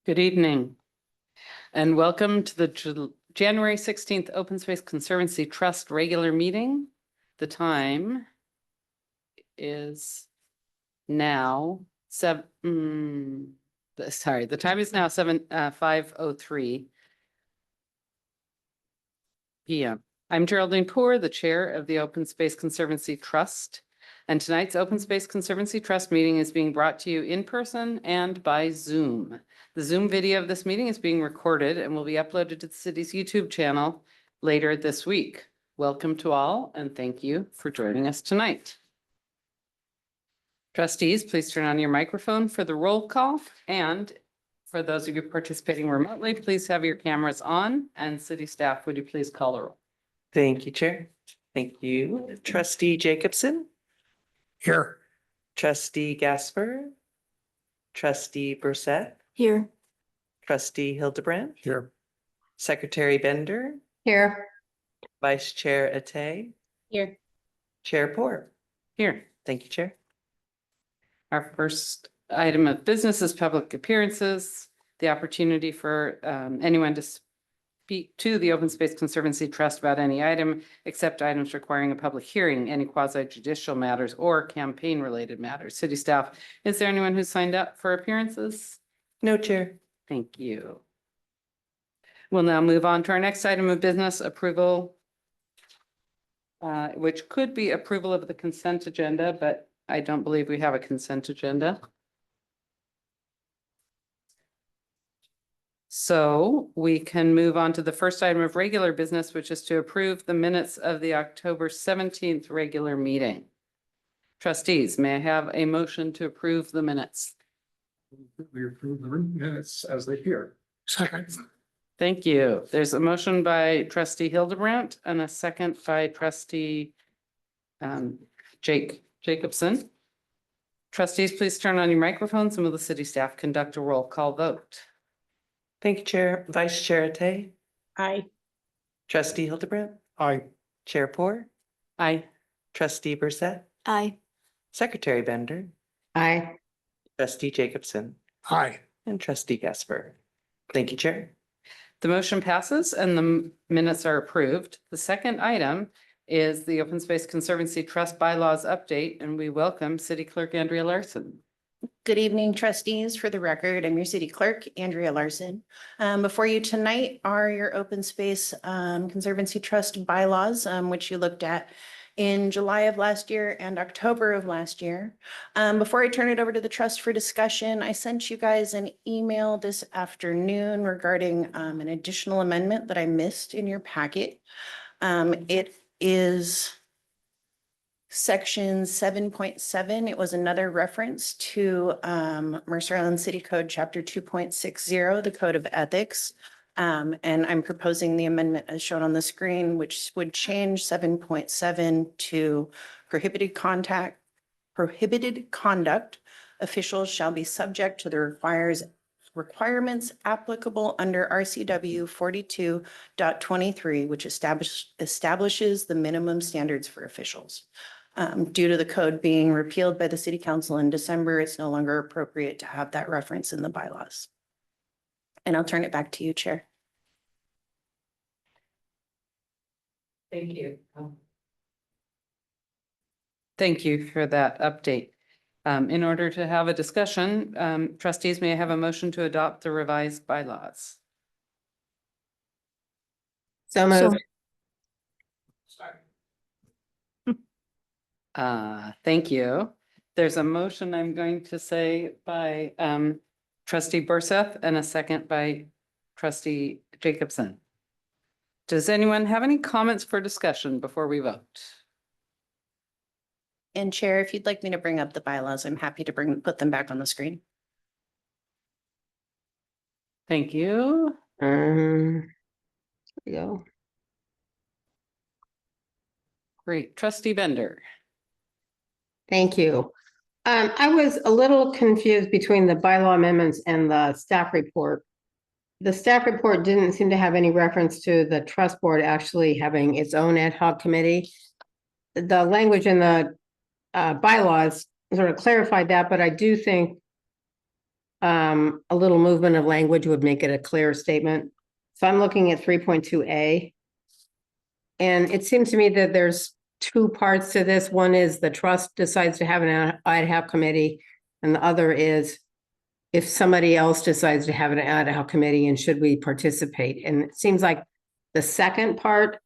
Good evening and welcome to the January 16th Open Space Conservancy Trust regular meeting. The time is now the time is now 5:03 p.m. I'm Geraldine Poor, the chair of the Open Space Conservancy Trust, and tonight's Open Space Conservancy Trust meeting is being brought to you in person and by Zoom. The Zoom video of this meeting is being recorded and will be uploaded to the city's YouTube channel later this week. Welcome to all, and thank you for joining us tonight. Trustees, please turn on your microphone for the roll call, and for those of you participating remotely, please have your cameras on, and city staff, would you please call the roll? Thank you, Chair. Thank you. Trustee Jacobson. Here. Trustee Gasper. Trustee Brissette. Here. Trustee Hildebrand. Here. Secretary Bender. Here. Vice Chair Atay. Here. Chair Poor. Here. Thank you, Chair. Our first item of business is public appearances. The opportunity for anyone to speak to the Open Space Conservancy Trust about any item, except items requiring a public hearing, any quasi-judicial matters or campaign-related matters. City staff, is there anyone who signed up for appearances? No, Chair. Thank you. We'll now move on to our next item of business, approval, which could be approval of the consent agenda, but I don't believe we have a consent agenda. So we can move on to the first item of regular business, which is to approve the minutes of the October 17th regular meeting. Trustees, may I have a motion to approve the minutes? We approve the minutes as they appear. Second. Thank you. There's a motion by trustee Hildebrandt and a second by trustee Jacobson. Trustees, please turn on your microphones and will the city staff conduct a roll call vote? Thank you, Chair. Vice Chair Atay. Aye. Trustee Hildebrand. Aye. Chair Poor. Aye. Trustee Brissette. Aye. Secretary Bender. Aye. Trustee Jacobson. Aye. And Trustee Gasper. Thank you, Chair. The motion passes and the minutes are approved. The second item is the Open Space Conservancy Trust bylaws update, and we welcome City Clerk Andrea Larson. Good evening, trustees. For the record, I'm your city clerk, Andrea Larson. Before you tonight are your Open Space Conservancy Trust bylaws, which you looked at in July of last year and October of last year. Before I turn it over to the trust for discussion, I sent you guys an email this afternoon regarding an additional amendment that I missed in your packet. It is Section 7.7. It was another reference to Mercer Island City Code Chapter 2.60, the Code of Ethics. And I'm proposing the amendment as shown on the screen, which would change 7.7 to prohibited conduct. Officials shall be subject to the requirements applicable under RCW 42.23, which establishes the minimum standards for officials. Due to the code being repealed by the City Council in December, it's no longer appropriate to have that reference in the bylaws. And I'll turn it back to you, Chair. Thank you. Thank you for that update. In order to have a discussion, trustees, may I have a motion to adopt the revised bylaws? So moved. Thank you. There's a motion, I'm going to say, by trustee Burseth and a second by trustee Jacobson. Does anyone have any comments for discussion before we vote? And Chair, if you'd like me to bring up the bylaws, I'm happy to put them back on the screen. Thank you. There we go. Great. Trustee Bender. Thank you. I was a little confused between the bylaw amendments and the staff report. The staff report didn't seem to have any reference to the trust board actually having its own ad hoc committee. The language in the bylaws sort of clarified that, but I do think a little movement of language would make it a clear statement. So I'm looking at 3.2A. And it seems to me that there's two parts to this. One is the trust decides to have an ad hoc committee, and the other is if somebody else decides to have an ad hoc committee and should we participate? And it seems like the second part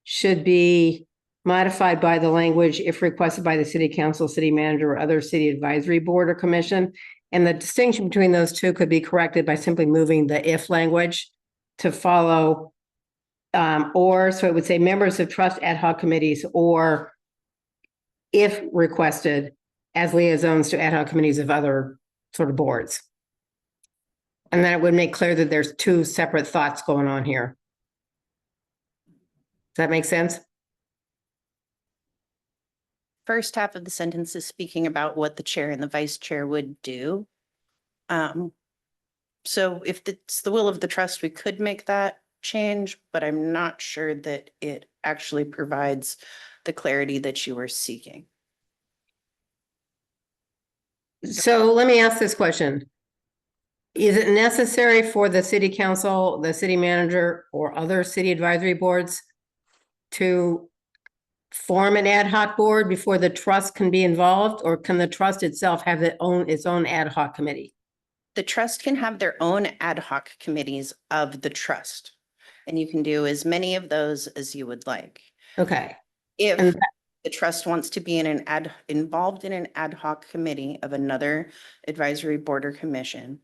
should be modified by the language if requested by the city council, city manager, or other city advisory board or commission. And the distinction between those two could be corrected by simply moving the if language to follow or so it would say members of trust ad hoc committees, or if requested as liaisons to ad hoc committees of other sort of boards. And then it would make clear that there's two separate thoughts going on here. Does that make sense? First half of the sentence is speaking about what the chair and the vice chair would do. So if it's the will of the trust, we could make that change, but I'm not sure that it actually provides the clarity that you were seeking. So let me ask this question. Is it necessary for the city council, the city manager, or other city advisory boards to form an ad hoc board before the trust can be involved, or can the trust itself have its own ad hoc committee? The trust can have their own ad hoc committees of the trust, and you can do as many of those as you would like. Okay. If And the trust wants to be involved in an ad hoc committee of another advisory board or commission,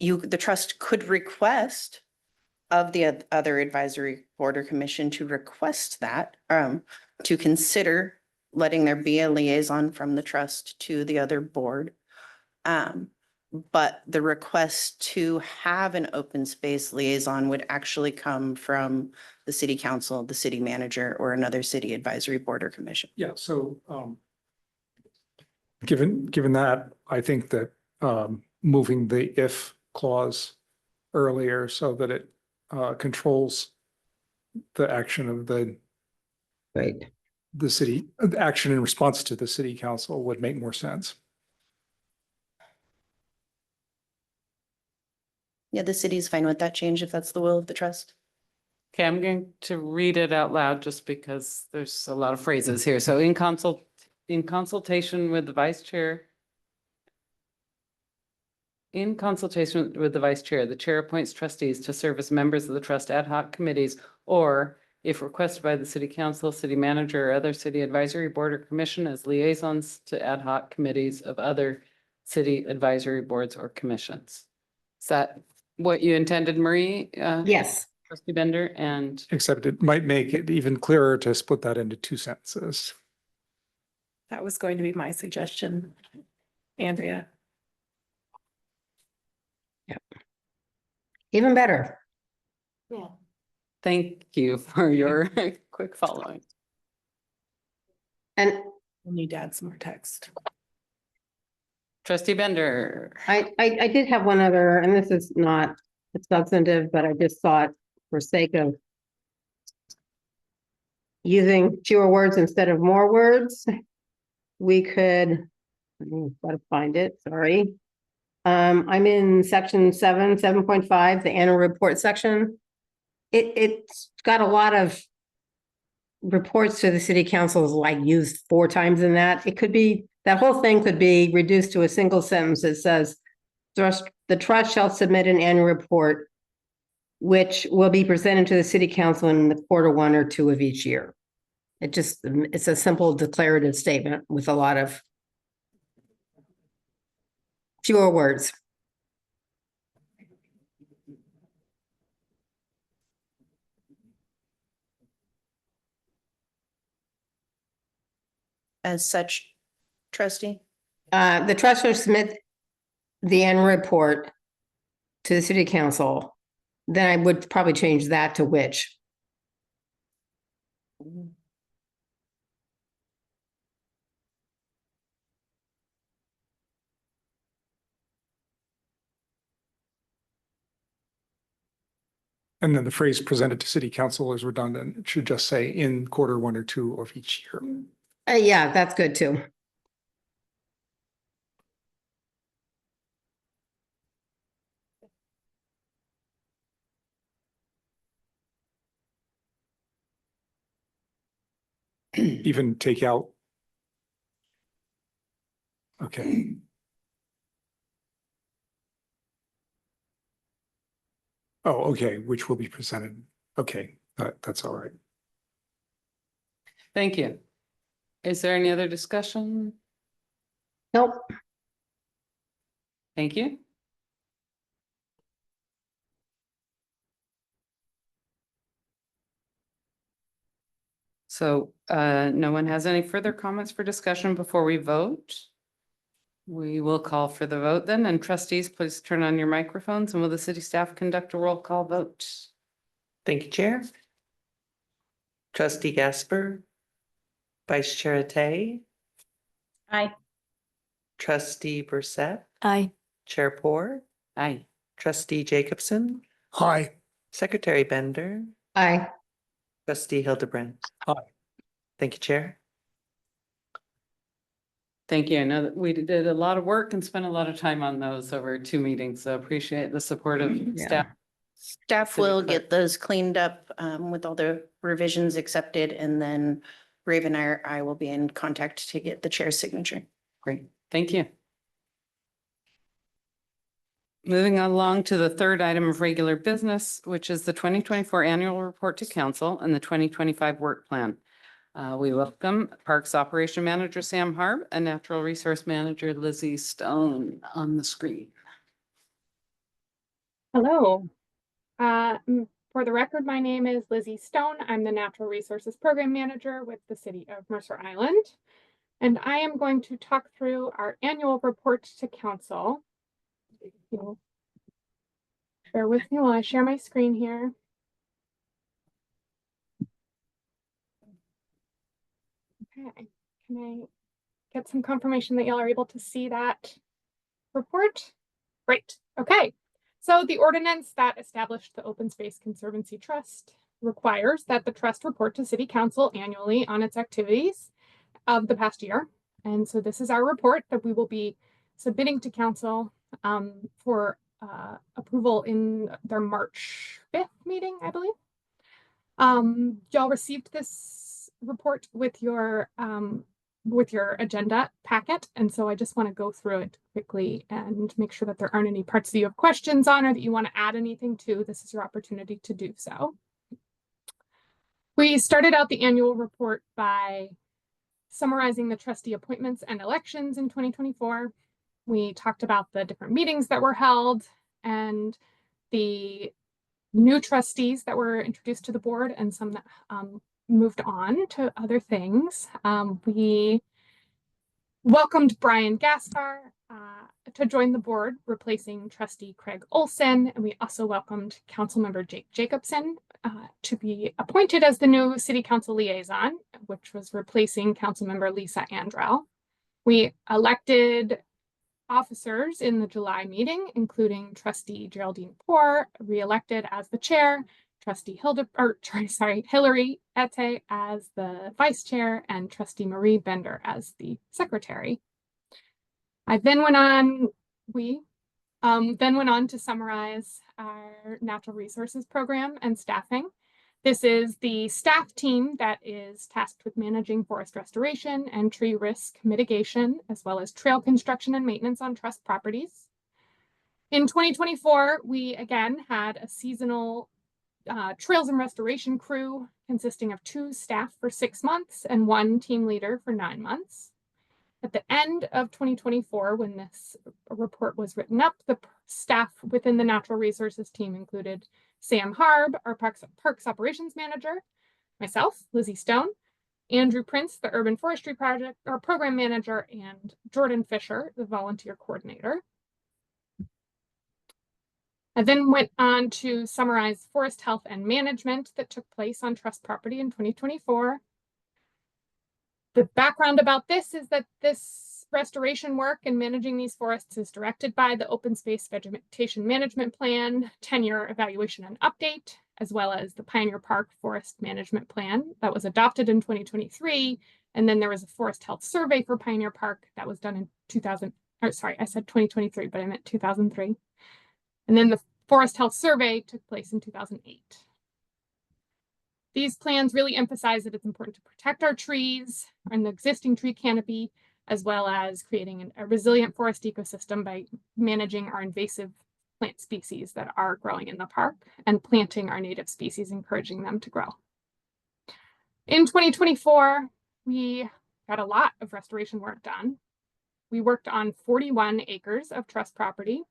the trust could request of the other advisory board or commission to request that, to consider letting there be a liaison from the trust to the other board. But the request to have an open space liaison would actually come from the city council, the city manager, or another city advisory board or commission. Yeah, so given that, I think that moving the if clause earlier so that it controls the action of the right. city, action in response to the city council would make more sense. Yeah, the city's fine with that change if that's the will of the trust. Okay, I'm going to read it out loud just because there's a lot of phrases here. So in consultation with the vice chair. In consultation with the vice chair, the chair appoints trustees to serve as members of the trust ad hoc committees, or if requested by the city council, city manager, or other city advisory board or commission as liaisons to ad hoc committees of other city advisory boards or commissions. Is that what you intended, Marie? Yes. Trustee Bender and Except it might make it even clearer to split that into two sentences. That was going to be my suggestion, Andrea. Even better. Yeah. thank you for your quick following. And We'll need to add some more text. Trustee Bender. I did have one other, and this is not substantive, but I just thought for sake of using fewer words instead of more words, we could, gotta find it, sorry. I'm in section 7.5, the annual report section. It's got a lot of reports to the city councils like used 4 times in that. It could be, that whole thing could be reduced to a single sentence that says, the trust shall submit an annual report which will be presented to the city council in the quarter 1 or 2 of each year. It's a simple declarative statement with a lot of fewer words. As such, trustee? The trust shall submit the annual report to the city council. Then I would probably change that to which. And then the phrase presented to city council is redundant. It should just say in quarter 1 or 2 of each year. Yeah, that's good too. even take out. Okay. Oh, okay, which will be presented. Okay, that's all right. Thank you. Is there any other discussion? Nope. Thank you. So no one has any further comments for discussion before we vote? We will call for the vote then, and trustees, please turn on your microphones, and will the city staff conduct a roll call vote? Thank you, Chair. Trustee Gasper. Vice Chair Tay. Aye. Trustee Brissette. Aye. Chair Poor. Aye. Trustee Jacobson. Hi. Secretary Bender. Aye. Trustee Hildebrand. Aye. Thank you, Chair. Thank you. I know that we did a lot of work and spent a lot of time on those over 2 meetings, so appreciate the support of staff. Staff City will clerk. get those cleaned up with all the revisions accepted, and then Raven and I will be in contact to get the chair's signature. Great, thank you. Moving along to the third item of regular business, which is the 2024 annual report to council and the 2025 work plan. We welcome Parks Operation Manager Sam Harb and Natural Resource Manager Lizzie Stone on the screen. Hello. For the record, my name is Lizzie Stone. I'm the Natural Resources Program Manager with the City of Mercer Island. And I am going to talk through our annual report to council. You'll bear with me while I share my screen here. Okay, can I get some confirmation that y'all are able to see that report? Great, okay. So the ordinance that established the Open Space Conservancy Trust requires that the trust report to City Council annually on its activities of the past year. And so this is our report that we will be submitting to Council for approval in their March 5th meeting, I believe. Y'all received this report with your agenda packet. And so I just want to go through it quickly and make sure that there aren't any parts that you have questions on or that you want to add anything to. This is your opportunity to do so. We started out the annual report by summarizing the trustee appointments and elections in 2024. We talked about the different meetings that were held and the new trustees that were introduced to the board and some that moved on to other things. We welcomed Brian Gaspar to join the board, replacing trustee Craig Olson. And we also welcomed Councilmember Jake Jacobson to be appointed as the new city council liaison, which was replacing Councilmember Lisa Andrell. We elected officers in the July meeting, including trustee Geraldine Poor, re-elected as the chair, trustee Hillary Ette as the vice chair, and trustee Marie Bender as the secretary. I then went on, then went on to summarize our natural resources program and staffing. This is the staff team that is tasked with managing forest restoration and tree risk mitigation, as well as trail construction and maintenance on trust properties. In 2024, we again had a seasonal trails and restoration crew consisting of 2 staff for 6 months and 1 team leader for 9 months. At the end of 2024, when this report was written up, the staff within the natural resources team included Sam Harb, our Parks Operations Manager, myself, Lizzie Stone, Andrew Prince, the Urban Forestry Project or Program Manager, and Jordan Fisher, the Volunteer Coordinator. I then went on to summarize forest health and management that took place on trust property in 2024. The background about this is that this restoration work and managing these forests is directed by the Open Space Vegetation Management Plan, 10-year evaluation and update, as well as the Pioneer Park Forest Management Plan that was adopted in 2023. And then there was a forest health survey for Pioneer Park that was done in 2023, but I meant 2003. And then the forest health survey took place in 2008. These plans really emphasize that it's important to protect our trees and the existing tree canopy, as well as creating a resilient forest ecosystem by managing our invasive plant species that are growing in the park and planting our native species, encouraging them to grow. In 2024, we got a lot of restoration work done. We worked on 41 acres of trust property,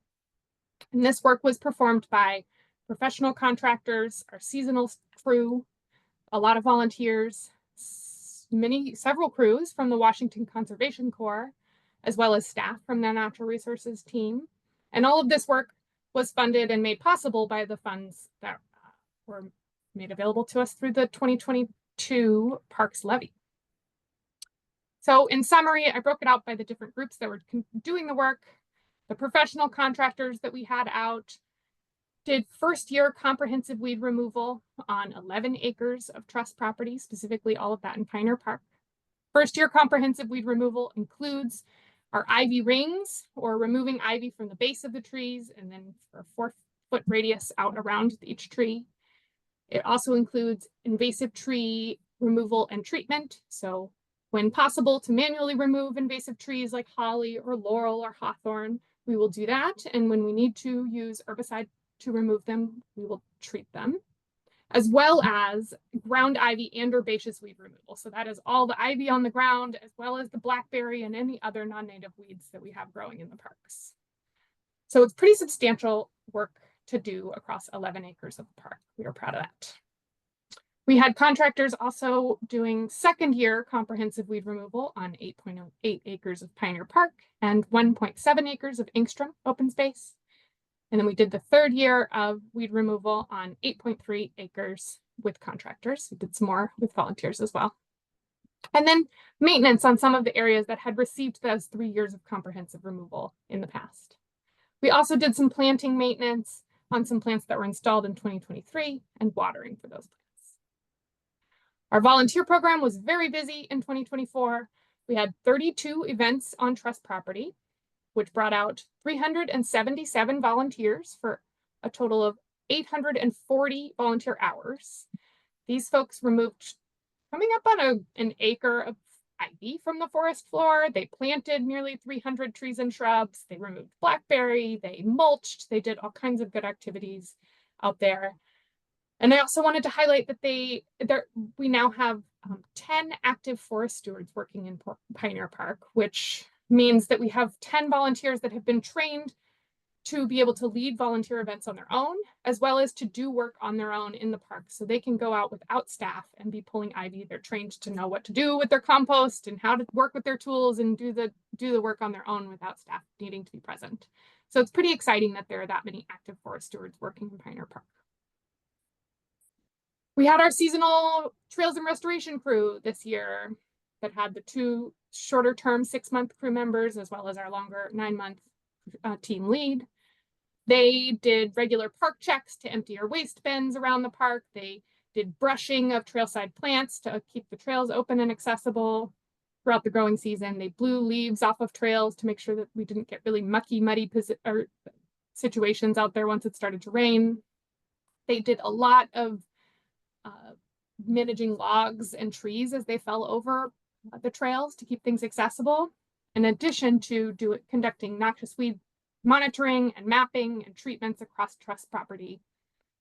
and this work was performed by professional contractors, our seasonal crew, a lot of volunteers, several crews from the Washington Conservation Corps, as well as staff from the Natural Resources team. And all of this work was funded and made possible by the funds that were made available to us through the 2022 Parks Levy. So in summary, I broke it out by the different groups that were doing the work. The professional contractors that we had out did first year comprehensive weed removal on 11 acres of trust property, specifically all of that in Pioneer Park. First year comprehensive weed removal includes our ivy rings, or removing ivy from the base of the trees and then for a 4-foot radius out around each tree. It also includes invasive tree removal and treatment. So when possible, to manually remove invasive trees like holly or laurel or hawthorn, we will do that. And when we need to use herbicide to remove them, we will treat them, as well as ground ivy and herbaceous weed removal. So that is all the ivy on the ground, as well as the blackberry and any other non-native weeds that we have growing in the parks. So it's pretty substantial work to do across 11 acres of the park. We are proud of that. We had contractors also doing second year comprehensive weed removal on 8.08 acres of Pioneer Park and 1.7 acres of Engstrom open space. And then we did the third year of weed removal on 8.3 acres with contractors. We did some more with volunteers as well. And then maintenance on some of the areas that had received those 3 years of comprehensive removal in the past. We also did some planting maintenance on some plants that were installed in 2023 and watering for those plants. Our volunteer program was very busy in 2024. We had 32 events on trust property, which brought out 377 volunteers for a total of 840 volunteer hours. These folks removed, coming up on an acre of ivy from the forest floor. They planted nearly 300 trees and shrubs. They removed blackberry, they mulched, they did all kinds of good activities out there. And I also wanted to highlight that we now have 10 active forest stewards working in Pioneer Park, which means that we have 10 volunteers that have been trained to be able to lead volunteer events on their own, as well as to do work on their own in the park. So they can go out without staff and be pulling ivy. They're trained to know what to do with their compost and how to work with their tools and do the work on their own without staff needing to be present. So it's pretty exciting that there are that many active forest stewards working in Pioneer Park. We had our seasonal trails and restoration crew this year that had the 2 shorter term 6-month crew members, as well as our longer 9-month team lead. They did regular park checks to empty our waste bins around the park. They did brushing of trailside plants to keep the trails open and accessible throughout the growing season. They blew leaves off of trails to make sure that we didn't get really mucky, muddy situations out there once it started to rain. They did a lot of managing logs and trees as they fell over the trails to keep things accessible, in addition to conducting noxious weed monitoring and mapping and treatments across trust property.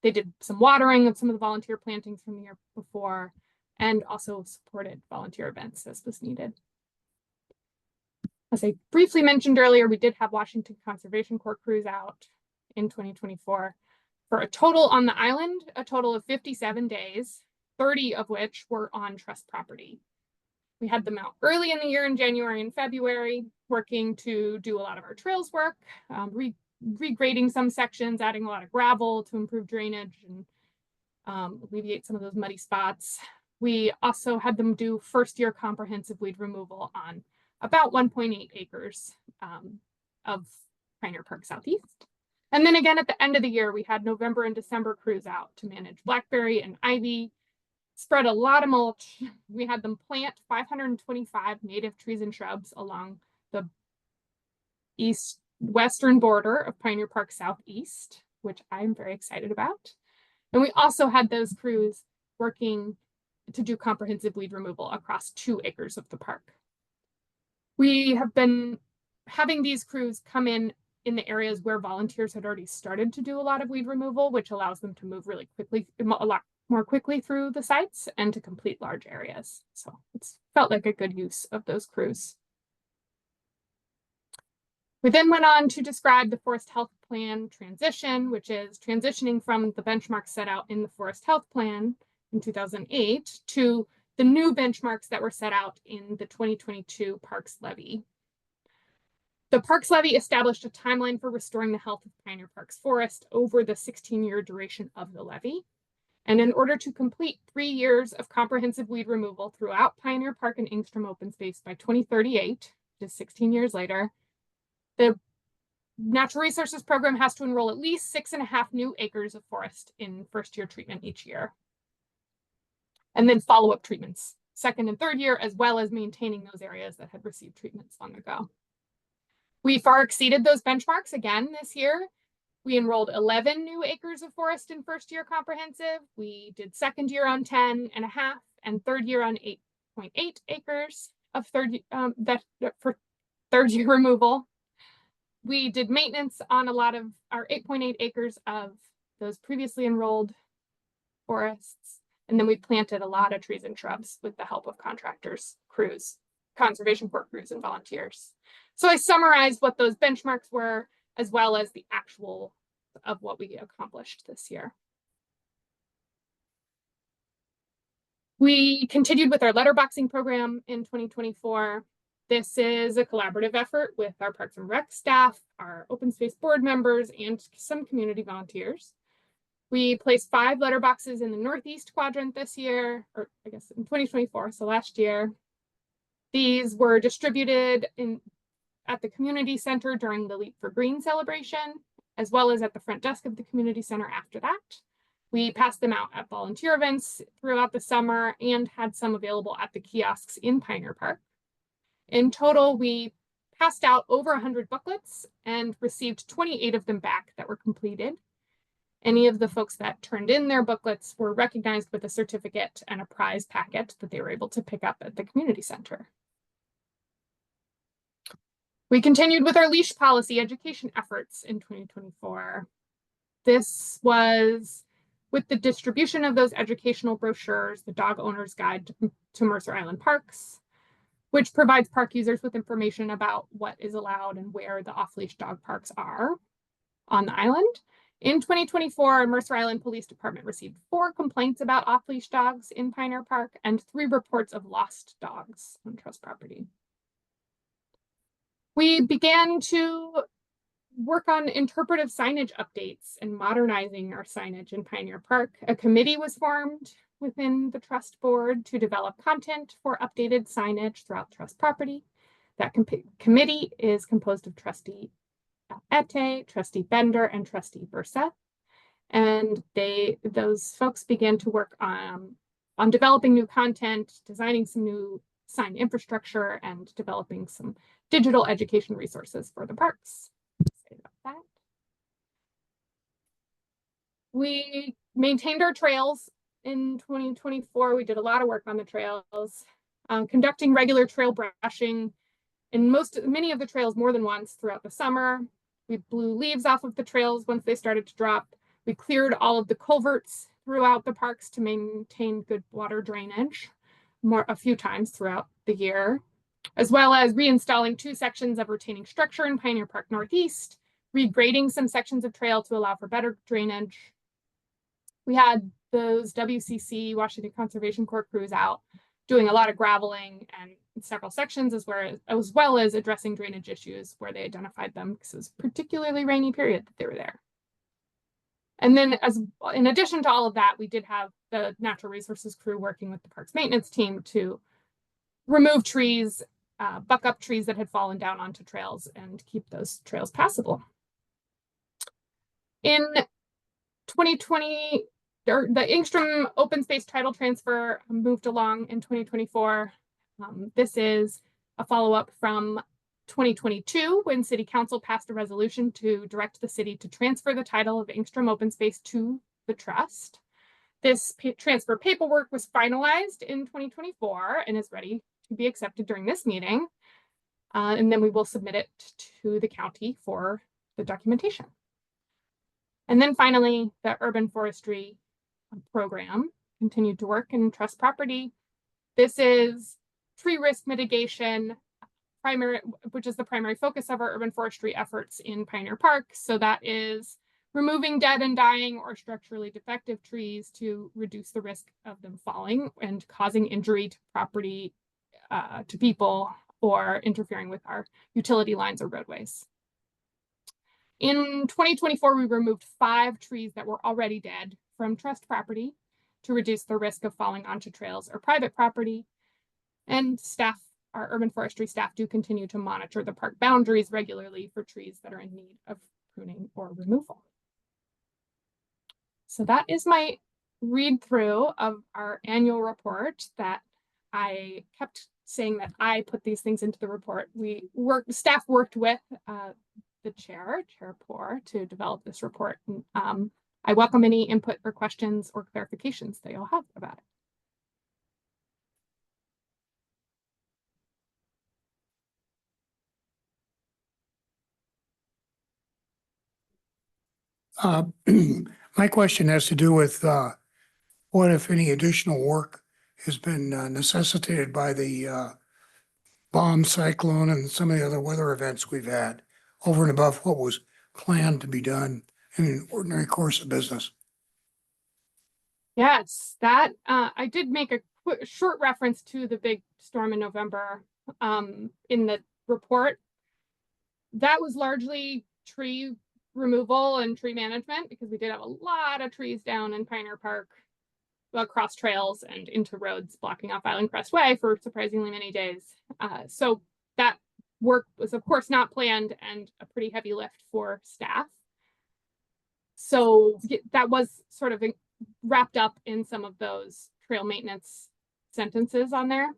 They did some watering of some of the volunteer plantings from the year before, and also supported volunteer events as was needed. As I briefly mentioned earlier, we did have Washington Conservation Corps crews out in 2024 for a total on the island, a total of 57 days, 30 of which were on trust property. We had them out early in the year in January and February, working to do a lot of our trails work, regrading some sections, adding a lot of gravel to improve drainage and alleviate some of those muddy spots. We also had them do first year comprehensive weed removal on about 1.8 acres of Pioneer Park Southeast. And then again, at the end of the year, we had November and December crews out to manage blackberry and ivy, spread a lot of mulch. We had them plant 525 native trees and shrubs along the western border of Pioneer Park Southeast, which I'm very excited about. And we also had those crews working to do comprehensive weed removal across 2 acres of the park. We have been having these crews come in the areas where volunteers had already started to do a lot of weed removal, which allows them to move really quickly, a lot more quickly through the sites and to complete large areas. So it's felt like a good use of those crews. We then went on to describe the Forest Health Plan transition, which is transitioning from the benchmarks set out in the Forest Health Plan in 2008 to the new benchmarks that were set out in the 2022 Parks Levy. The Parks Levy established a timeline for restoring the health of Pioneer Park's forest over the 16-year duration of the levy. And in order to complete 3 years of comprehensive weed removal throughout Pioneer Park and Engstrom Open Space by 2038, just 16 years later, the Natural Resources Program has to enroll at least 6.5 new acres of forest in first-year treatment each year. And then follow-up treatments, 2nd and 3rd year, as well as maintaining those areas that had received treatments long ago. We far exceeded those benchmarks again this year. We enrolled 11 new acres of forest in first-year comprehensive. We did 2nd year on 10.5 and 3rd year on 8.8 acres of for 3rd year removal. We did maintenance on a lot of our 8.8 acres of those previously enrolled forests. And then we planted a lot of trees and shrubs with the help of contractors, crews, Conservation Corps crews, and volunteers. So I summarized what those benchmarks were, as well as the actual of what we accomplished this year. We continued with our letterboxing program in 2024. This is a collaborative effort with our Parks and Rec staff, our open space board members, and some community volunteers. We placed 5 letterboxes in the Northeast quadrant this year, or I guess in 2024, so last year. These were distributed at the community center during the Leap for Green celebration, as well as at the front desk of the community center after that. We passed them out at volunteer events throughout the summer and had some available at the kiosks in Pioneer Park. In total, we passed out over 100 booklets and received 28 of them back that were completed. Any of the folks that turned in their booklets were recognized with a certificate and a prize packet that they were able to pick up at the community center. We continued with our leash policy education efforts in 2024. This was with the distribution of those educational brochures, the Dog Owner's Guide to Mercer Island Parks, which provides park users with information about what is allowed and where the off-leash dog parks are on the island. In 2024, Mercer Island Police Department received 4 complaints about off-leash dogs in Pioneer Park and 3 reports of lost dogs on trust property. We began to work on interpretive signage updates and modernizing our signage in Pioneer Park. A committee was formed within the trust board to develop content for updated signage throughout trust property. That committee is composed of trustee Ete, trustee Bender, and trustee Versa. And those folks began to work on developing new content, designing some new sign infrastructure, and developing some digital education resources for the parks. Say about that. We maintained our trails in 2024. We did a lot of work on the trails, conducting regular trail brushing in many of the trails more than once throughout the summer. We blew leaves off of the trails once they started to drop. We cleared all of the culverts throughout the parks to maintain good water drainage a few times throughout the year, as well as reinstalling 2 sections of retaining structure in Pioneer Park Northeast, regrading some sections of trail to allow for better drainage. We had those WCC, Washington Conservation Corps crews out doing a lot of graveling and several sections, as well as addressing drainage issues where they identified them, because it was a particularly rainy period that they were there. And then in addition to all of that, we did have the natural resources crew working with the parks maintenance team to remove trees, buck up trees that had fallen down onto trails and keep those trails passable. In 2020, the Engstrom open space title transfer moved along in 2024. This is a follow-up from 2022, when City Council passed a resolution to direct the city to transfer the title of Engstrom Open Space to the trust. This transfer paperwork was finalized in 2024 and is ready to be accepted during this meeting. And then we will submit it to the county for the documentation. And then finally, the urban forestry program continued to work in trust property. This is tree risk mitigation, which is the primary focus of our urban forestry efforts in Pioneer Park. So that is removing dead and dying or structurally defective trees to reduce the risk of them falling and causing injury to property, to people, or interfering with our utility lines or roadways. In 2024, we removed 5 trees that were already dead from trust property to reduce the risk of falling onto trails or private property. And staff, our urban forestry staff, do continue to monitor the park boundaries regularly for trees that are in need of pruning or removal. So that is my read through of our annual report that I kept saying that I put these things into the report. Staff worked with the Chair Poor, to develop this report. And, I welcome any input or questions or clarifications that you'll have about it. My question has to do with what, if any, additional work has been necessitated by the bomb cyclone and some of the other weather events we've had over and above what was planned to be done in an ordinary course of business. Yes, that I did make a short reference to the big storm in November in the report. That was largely tree removal and tree management, because we did have a lot of trees down in Pioneer Park, across trails and into roads, blocking off Island Crest Way for surprisingly many days. So that work was, of course, not planned and a pretty heavy lift for staff. So that was sort of wrapped up in some of those trail maintenance sentences on there.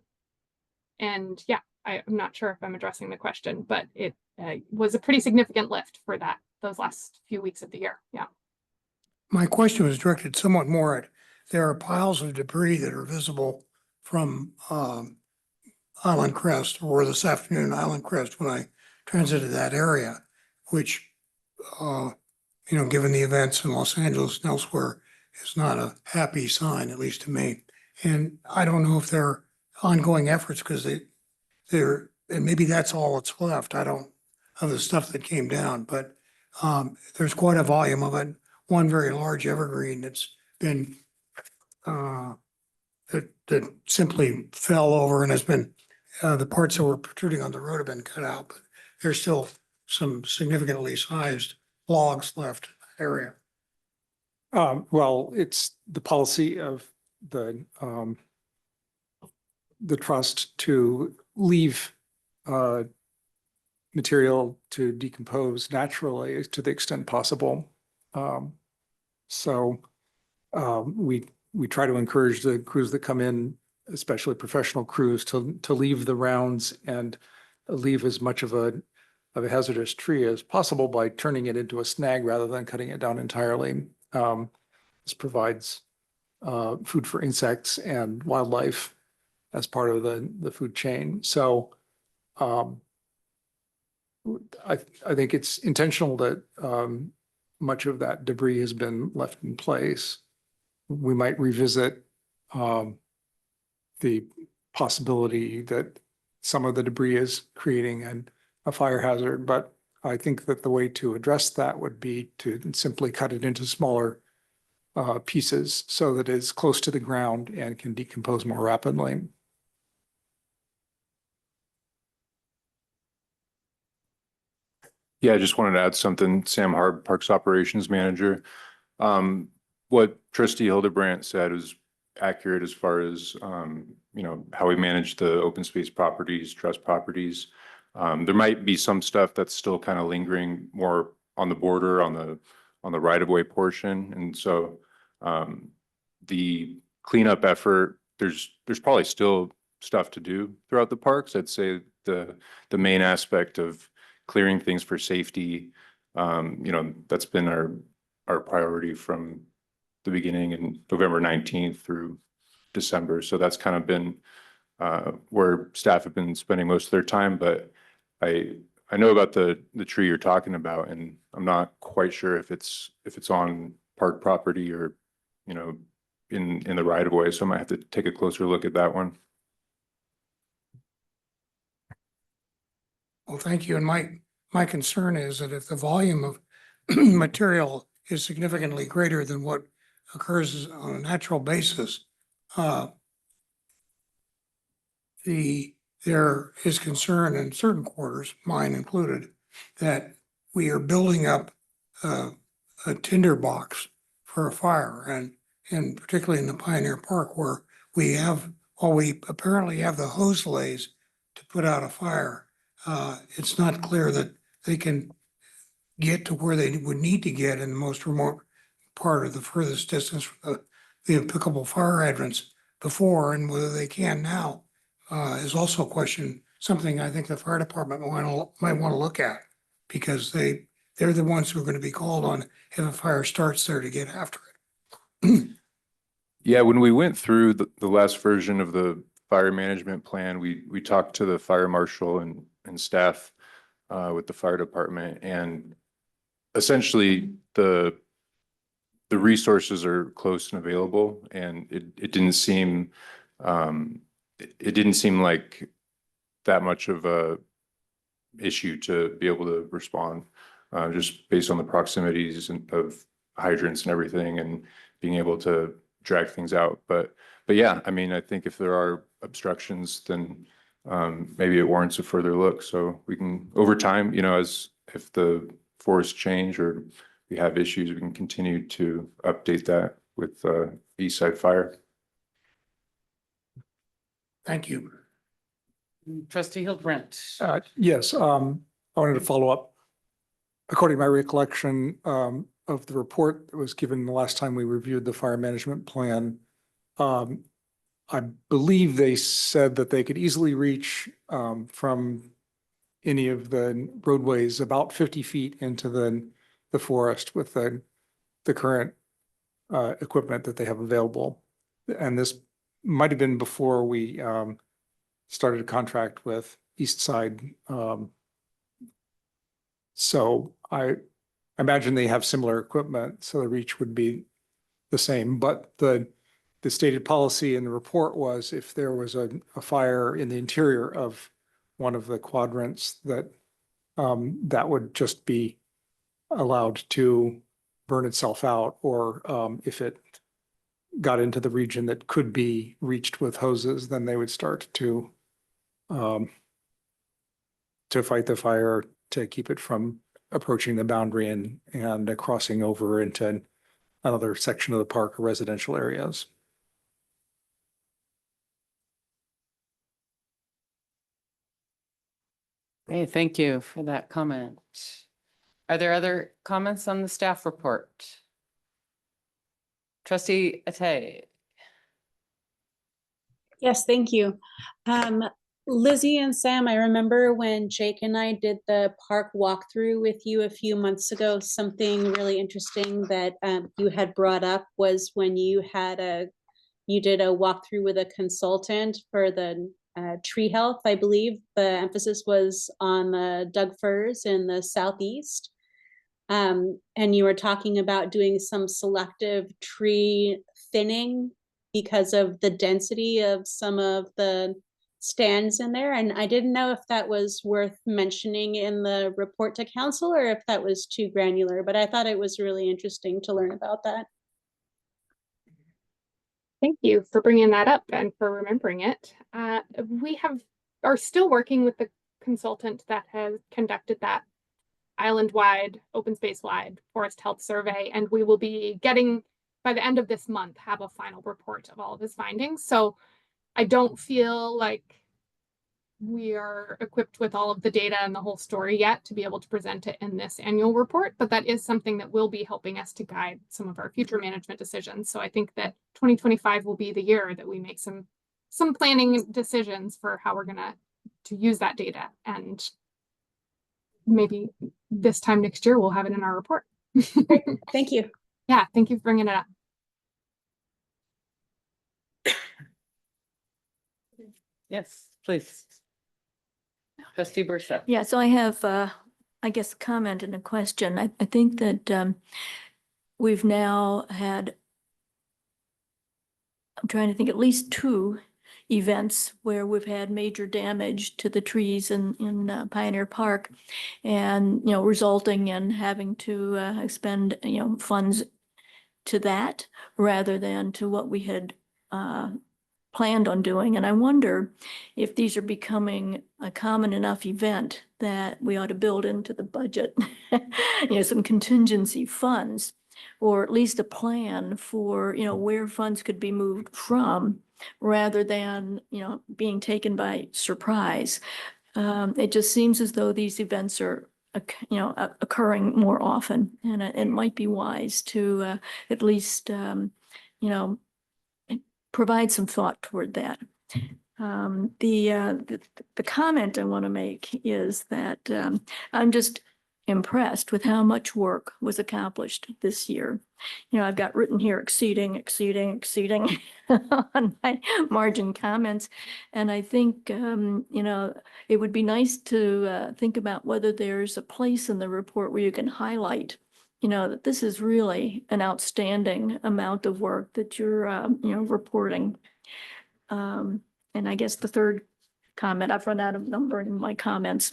And yeah, I'm not sure if I'm addressing the question, but it was a pretty significant lift for those last few weeks of the year. Yeah. My question was directed somewhat more at, there are piles of debris that are visible from Island Crest, or this afternoon Island Crest, when I transited that area, which, given the events in Los Angeles and elsewhere, is not a happy sign, at least to me. And I don't know if there are ongoing efforts, because and maybe that's all that's left. I don't, of the stuff that came down, but there's quite a volume of it. One very large evergreen that's been that simply fell over and has been, the parts that were protruding on the road have been cut out, but there's still some significantly sized logs left in that area. Well, it's the policy of the trust to leave material to decompose naturally to the extent possible. So we try to encourage the crews that come in, especially professional crews, to leave the rounds and leave as much of a hazardous tree as possible by turning it into a snag rather than cutting it down entirely. This provides food for insects and wildlife as part of the food chain. So I think it's intentional that much of that debris has been left in place. We might revisit the possibility that some of the debris is creating a fire hazard, but I think that the way to address that would be to simply cut it into smaller pieces so that it's close to the ground and can decompose more rapidly. Yeah, I just wanted to add something. Sam Harb, Parks Operations Manager. What Trustee Hildebrandt said is accurate as far as, how we manage the open space properties, trust properties. There might be some stuff that's still kind of lingering more on the border, on the right-of-way portion. And so the cleanup effort, there's probably still stuff to do throughout the parks. I'd say the main aspect of clearing things for safety, that's been our priority from the beginning in November 19th through December. So that's kind of been where staff have been spending most of their time, but I know about the tree you're talking about, and I'm not quite sure if it's on park property or, you know, in the right of way. So I might have to take a closer look at that one. Well, thank you. And my concern is that if the volume of material is significantly greater than what occurs on a natural basis, there is concern in certain quarters, mine included, that we are building up a tinder box for a fire, and particularly in the Pioneer Park where we apparently have the hose lays to put out a fire. It's not clear that they can get to where they would need to get in the most remote part of the furthest distance from the applicable fire hydrants before, and whether they can now is also a question, something I think the fire department might want to look at, because they're the ones who are going to be called on if a fire starts there to get after it. Yeah, when we went through the last version of the fire management plan, we talked to the fire marshal and staff with the fire department, and essentially the resources are close and available, and it didn't seem like that much of a issue to be able to respond, just based on the proximities of hydrants and everything, and being able to drag things out. But yeah, I mean, I think if there are obstructions, then maybe it warrants a further look. So we can, over time, you know, if the forests change or we have issues, we can continue to update that with East Side Fire. Thank you. Trustee Hildebrandt. Yes, I wanted to follow up. According to my recollection of the report that was given the last time we reviewed the fire management plan, I believe they said that they could easily reach from any of the roadways about 50 feet into the forest with the current equipment that they have available. And this might have been before we started a contract with East Side. So I imagine they have similar equipment, so the reach would be the same. But the stated policy in the report was if there was a fire in the interior of one of the quadrants, that that would just be allowed to burn itself out, or if it got into the region that could be reached with hoses, then they would start to fight the fire to keep it from approaching the boundary and crossing over into another section of the park or residential areas. Okay, thank you for that comment. Are there other comments on the staff report? Trustee Atay. Yes, thank you. Lizzie and Sam, I remember when Jake and I did the park walkthrough with you a few months ago, something really interesting that you had brought up was when you did a walkthrough with a consultant for the tree health. I believe the emphasis was on the Doug firs in the southeast. And you were talking about doing some selective tree thinning because of the density of some of the stands in there. And I didn't know if that was worth mentioning in the report to council or if that was too granular, but I thought it was really interesting to learn about that. Thank you for bringing that up and for remembering it. We are still working with the consultant that has conducted that island-wide, open space-wide forest health survey, and we will be getting, by the end of this month, have a final report of all of his findings. So I don't feel like we are equipped with all of the data and the whole story yet to be able to present it in this annual report, but that is something that will be helping us to guide some of our future management decisions. So I think that 2025 will be the year that we make some planning decisions for how we're going to use that data, and maybe this time next year we'll have it in our report. Thank you. Yeah, thank you for bringing it up. Yes, please. Trustee Bursa. Yeah, so I have, I guess, a comment and a question. I think that we've now had, I'm trying to think, at least 2 events where we've had major damage to the trees in Pioneer Park, and, resulting in having to expend, funds to that rather than to what we had planned on doing. And I wonder if these are becoming a common enough event that we ought to build into the budget, some contingency funds, or at least a plan for, where funds could be moved from rather than, being taken by surprise. It just seems as though these events are occurring more often, and it might be wise to at least, provide some thought toward that. The comment I want to make is that I'm just impressed with how much work was accomplished this year. I've got written here exceeding on my margin comments. And I think, it would be nice to think about whether there's a place in the report where you can highlight, that this is really an outstanding amount of work that you're, reporting. And I guess the third comment, I've run out of numbering my comments.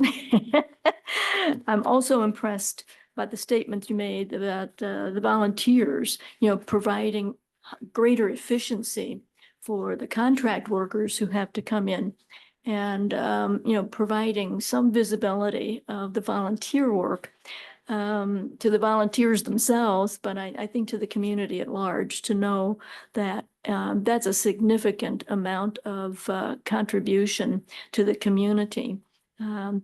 I'm also impressed by the statement you made about the volunteers, providing greater efficiency for the contract workers who have to come in, and, providing some visibility of the volunteer work to the volunteers themselves, but I think to the community at large, to know that that's a significant amount of contribution to the community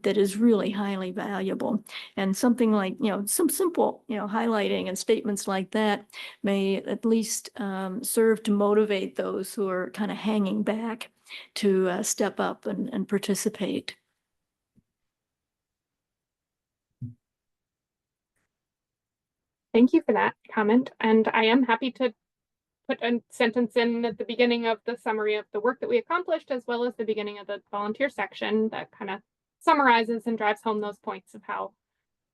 that is really highly valuable. And something like, some simple, highlighting and statements like that may at least serve to motivate those who are kind of hanging back to step up and participate. Thank you for that comment. And I am happy to put a sentence in at the beginning of the summary of the work that we accomplished, as well as the beginning of the volunteer section that kind of summarizes and drives home those points of how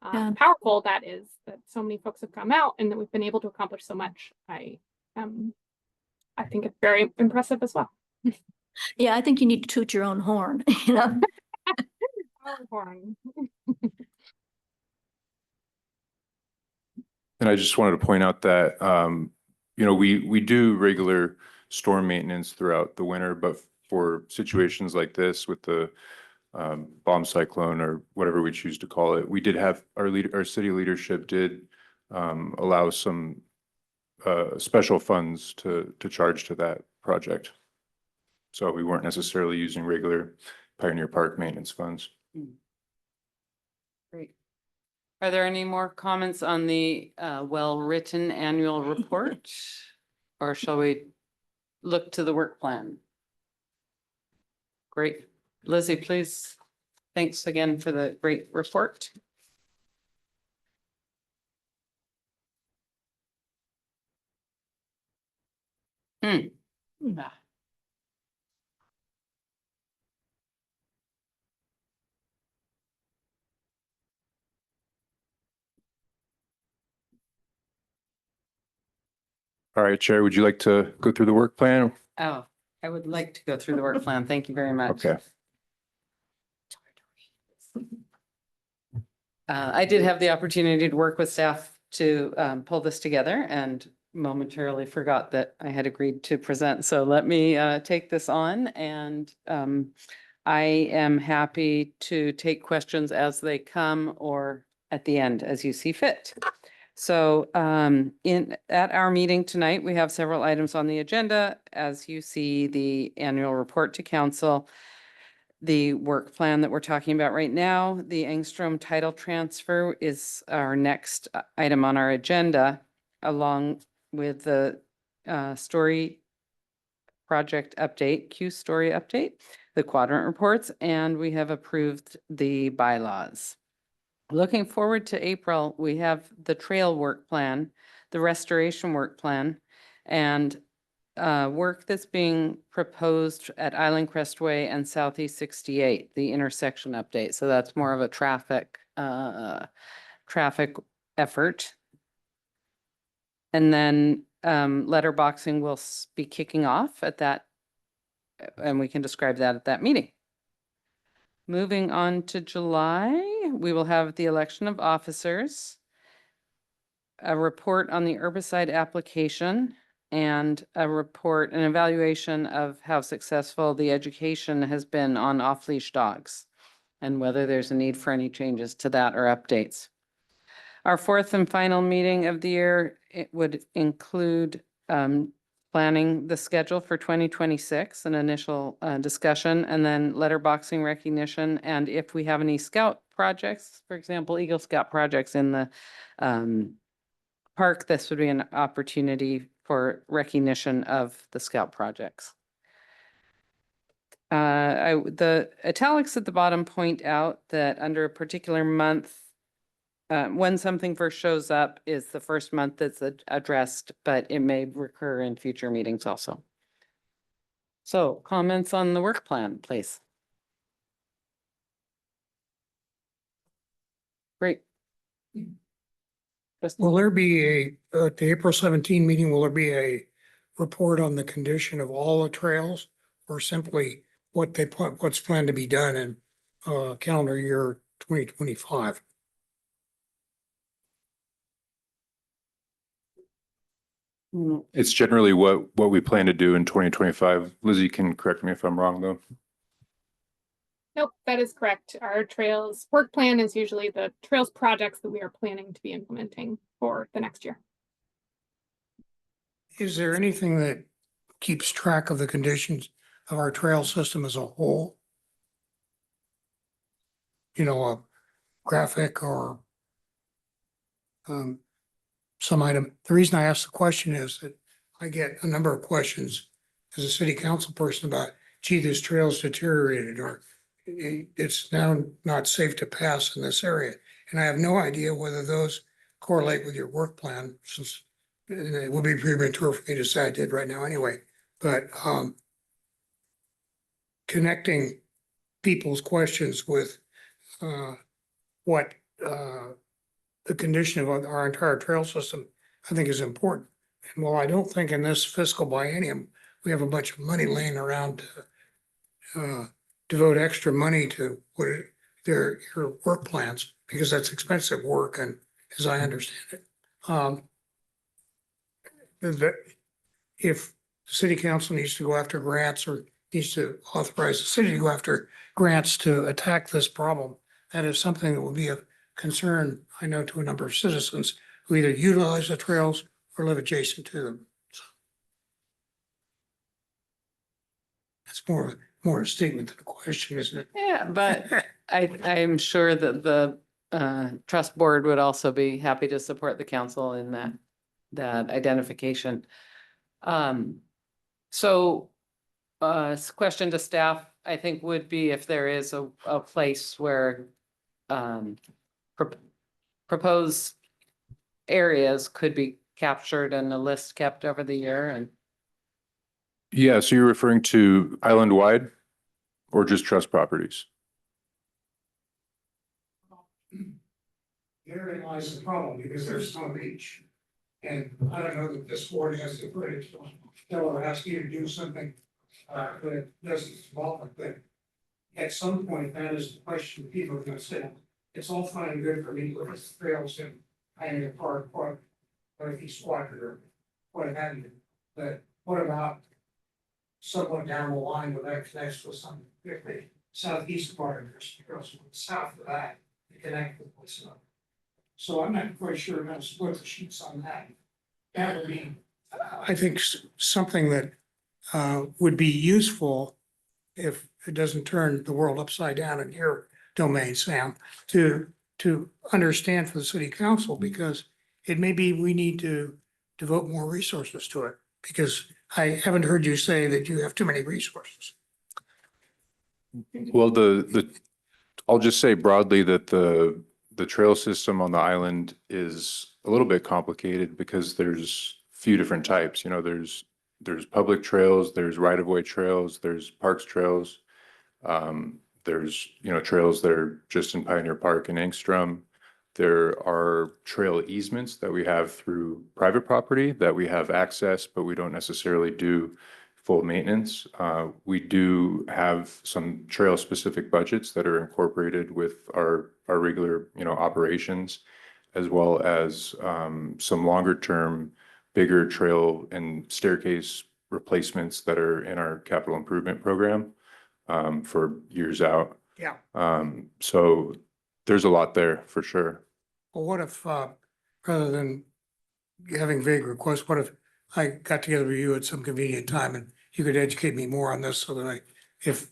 powerful that is, that so many folks have come out and that we've been able to accomplish so much. I think it's very impressive as well. Yeah, I think you need to toot your own horn, Our horn. And I just wanted to point out that, we do regular storm maintenance throughout the winter, but for situations like this with the bomb cyclone or whatever we choose to call it, we did have our city leadership did allow some special funds to charge to that project. So we weren't necessarily using regular Pioneer Park maintenance funds. Great. Are there any more comments on the well-written annual report? Or shall we look to the work plan? Great. Lizzie, please. Thanks again for the great report. Ah. All right, Chair, would you like to go through the work plan? Oh, I would like to go through the work plan. Thank you very much. Okay. I did have the opportunity to work with staff to pull this together and momentarily forgot that I had agreed to present. So let me take this on, and I am happy to take questions as they come or at the end as you see fit. So at our meeting tonight, we have several items on the agenda. As you see, the annual report to council, the work plan that we're talking about right now, the Engstrom title transfer is our next item on our agenda, along with the story project update, Q story update, the quadrant reports, and we have approved the bylaws. Looking forward to April, we have the trail work plan, the restoration work plan, and work that's being proposed at Island Crestway and Southeast 68, the intersection update. So that's more of a traffic effort. And then letterboxing will be kicking off at that, and we can describe that at that meeting. Moving on to July, we will have the election of officers, a report on the herbicide application, and an evaluation of how successful the education has been on off-leash dogs and whether there's a need for any changes to that or updates. Our fourth and final meeting of the year, it would include planning the schedule for 2026, an initial discussion, and then letterboxing recognition. And if we have any scout projects, for example, Eagle Scout projects in the park, this would be an opportunity for recognition of the scout projects. The italics at the bottom point out that under a particular month, when something first shows up is the first month that's addressed, but it may recur in future meetings also. So comments on the work plan, please. Great. Will there be at the April 17 meeting, will there be a report on the condition of all the trails or simply what's planned to be done in calendar year 2025? It's generally what we plan to do in 2025. Lizzie can correct me if I'm wrong, though. Nope, that is correct. Our trails work plan is usually the trails projects that we are planning to be implementing for the next year. Is there anything that keeps track of the conditions of our trail system as a whole? You know, a graphic or some item. The reason I ask the question is that I get a number of questions as a city council person about, gee, this trail's deteriorated, or it's now not safe to pass in this area. And I have no idea whether those correlate with your work plan, since it would be premature for me to say I did right now anyway. But connecting people's questions with what the condition of our entire trail system, I think, is important. And while I don't think in this fiscal biennium, we have a bunch of money laying around to devote extra money to your work plans, because that's expensive work, and as I understand it. That if the city council needs to go after grants or needs to authorize the city to go after grants to attack this problem, that is something that will be of concern, I know, to a number of citizens who either utilize the trails or live adjacent to them. So that's more a statement than a question, isn't it? Yeah, but I'm sure that the trust board would also be happy to support the council in that identification. So question to staff, I think, would be if there is a place where proposed areas could be captured and a list kept over the year. And Yeah, so you're referring to island-wide or just trust properties? Therein lies the problem, because there's some beach. And I don't know that this board has the ability to tell or ask you to do something that doesn't involve it, but at some point, that is the question people are gonna say. It's all fine and good for me to look at the trails in Pioneer Park, or East Quadrant, or what have you. But what about someone down the line where that connects with some, if the southeast part of this, because south of that, they connect with what's up. So I'm not quite sure how to split the sheets on that. That would be, I think, something that would be useful if it doesn't turn the world upside down in your domain, Sam, to understand for the city council, because it may be we need to devote more resources to it, because I haven't heard you say that you have too many resources. Well, I'll just say broadly that the trail system on the island is a little bit complicated because there's a few different types. You know, there's there's public trails, there's right-of-way trails, there's parks trails. There's, trails that are just in Pioneer Park and Engstrom. There are trail easements that we have through private property that we have access, but we don't necessarily do full maintenance. We do have some trail-specific budgets that are incorporated with our regular, operations, as well as some longer-term, bigger trail and staircase replacements that are in our capital improvement program for years out. Yeah. So there's a lot there for sure. Well, what if, rather than having vague requests, what if I got together with you at some convenient time and you could educate me more on this so that if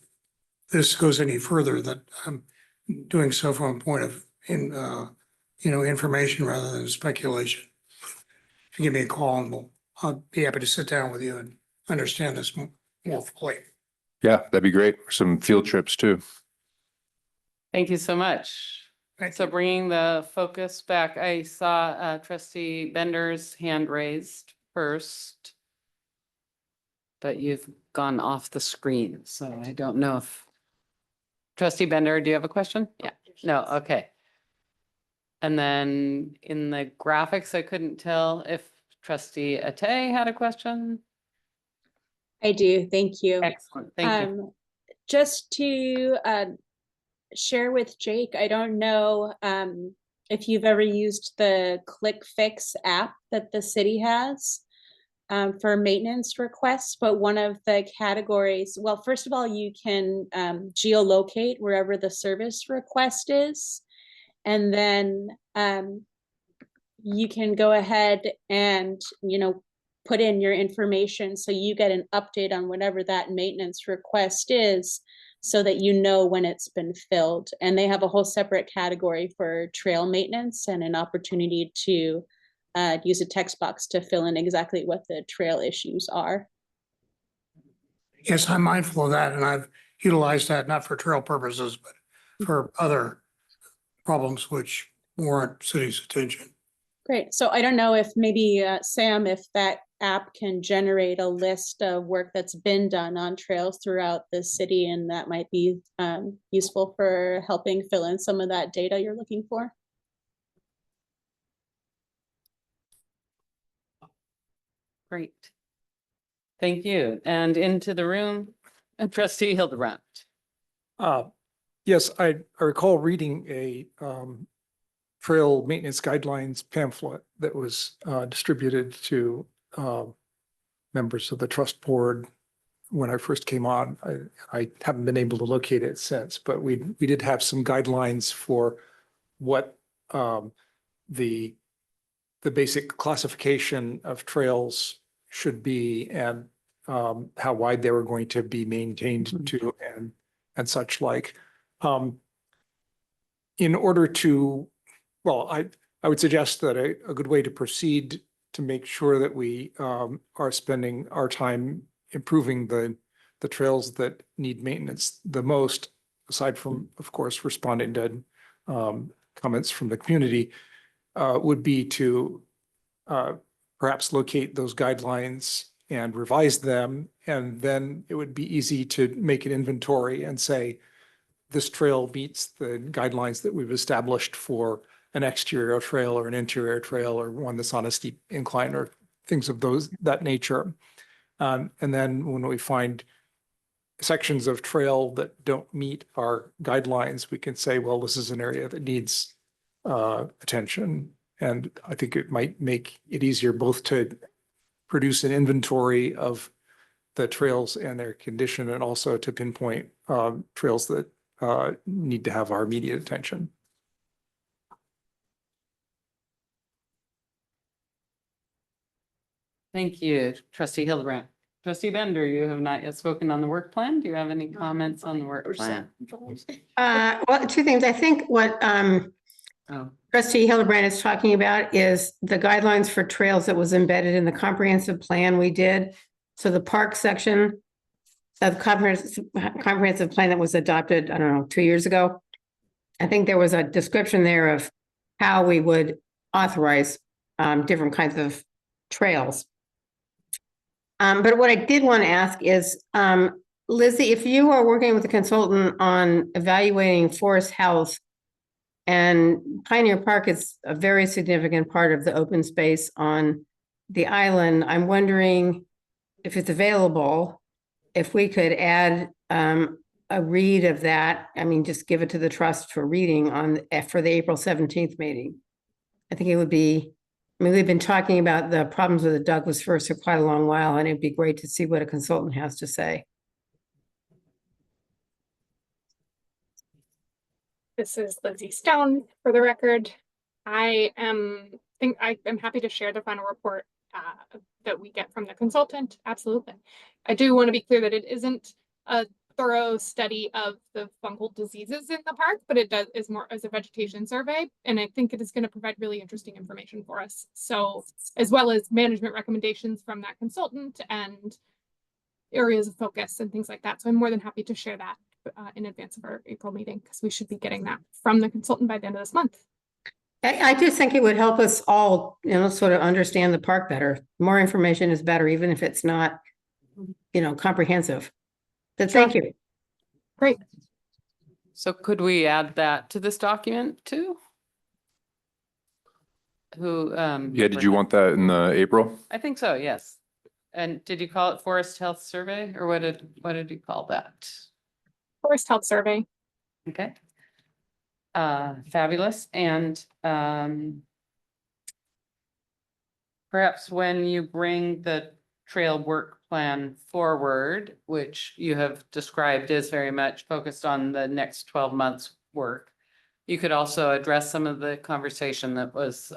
this goes any further, that I'm doing so from a point of, information rather than speculation. If you give me a call and I'll be happy to sit down with you and understand this more fully. Yeah, that'd be great. Some field trips too. Thank you so much. Thank So you. bringing the focus back, I saw trustee Bender's hand raised first. But you've gone off the screen, so I don't know if. Trustee Bender, do you have a question? Yeah, no, okay. And then in the graphics, I couldn't tell if trustee Atay had a question. I do, thank you. Excellent, thank you. Just to share with Jake, I don't know if you've ever used the Click Fix app that the city has for maintenance requests, but one of the categories, well, first of all, you can geolocate wherever the service request is, and then you can go ahead and, put in your information so you get an update on whatever that maintenance request is, so that you know when it's been filled. And they have a whole separate category for trail maintenance and an opportunity to use a text box to fill in exactly what the trail issues are. Yes, I'm mindful of that, and I've utilized that not for trail purposes, but for other problems which warrant city's attention. Great. So I don't know if maybe, Sam, if that app can generate a list of work that's been done on trails throughout the city, and that might be useful for helping fill in some of that data you're looking for. Great. Thank you. And into the room, trustee Hildebrand. Yes, I recall reading a trail maintenance guidelines pamphlet that was distributed to members of the trust board when I first came on. I haven't been able to locate it since, but we did have some guidelines for what the basic classification of trails should be, and how wide they were going to be maintained to, and such like. In order to, well, I would suggest that a good way to proceed to make sure that we are spending our time improving the trails that need maintenance the most, aside from, of course, responding to comments from the community, would be to perhaps locate those guidelines and revise them. And then it would be easy to make an inventory and say, this trail meets the guidelines that we've established for an exterior trail or an interior trail, or one that's on a steep incline, or things of that nature. And then when we find sections of trail that don't meet our guidelines, we can say, well, this is an area that needs attention. And I think it might make it easier both to produce an inventory of the trails and their condition, and also to pinpoint trails that need to have our immediate attention. Thank you, trustee Hildebrand. Trustee Bender, you have not yet spoken on the work plan. Do you have any comments on the work plan? Well, two things. I think what Oh, Trustee Hildebrand is talking about is the guidelines for trails that was embedded in the comprehensive plan we did. So the park section of comprehensive plan that was adopted, I don't know, 2 years ago. I think there was a description there of how we would authorize different kinds of trails. But what I did want to ask is, Lizzie, if you are working with a consultant on evaluating forest health, and Pioneer Park is a very significant part of the open space on the island, I'm wondering if it's available, if we could add a read of that. I mean, just give it to the trust for reading on, for the April 17th meeting. I think it would be, I mean, we've been talking about the problems with the Douglas firs for quite a long while, and it'd be great to see what a consultant has to say. This is Lizzie Stone for the record. I am happy to share the final report that we get from the consultant. Absolutely. I do want to be clear that it isn't a thorough study of the fungal diseases in the park, but it is more as a vegetation survey. And I think it is going to provide really interesting information for us. So, as well as management recommendations from that consultant and areas of focus and things like that. So I'm more than happy to share that in advance of our April meeting, because we should be getting that from the consultant by the end of this month. I just think it would help us all, sort of understand the park better. More information is better, even if it's not, comprehensive. But thank you. Great. So could we add that to this document too? Yeah, did you want that in the April? I think so, yes. And did you call it Forest Health Survey, or what did you call that? Forest Health Survey. Okay. Fabulous. And perhaps when you bring the trail work plan forward, which you have described as very much focused on the next 12 months work, you could also address some of the conversation that was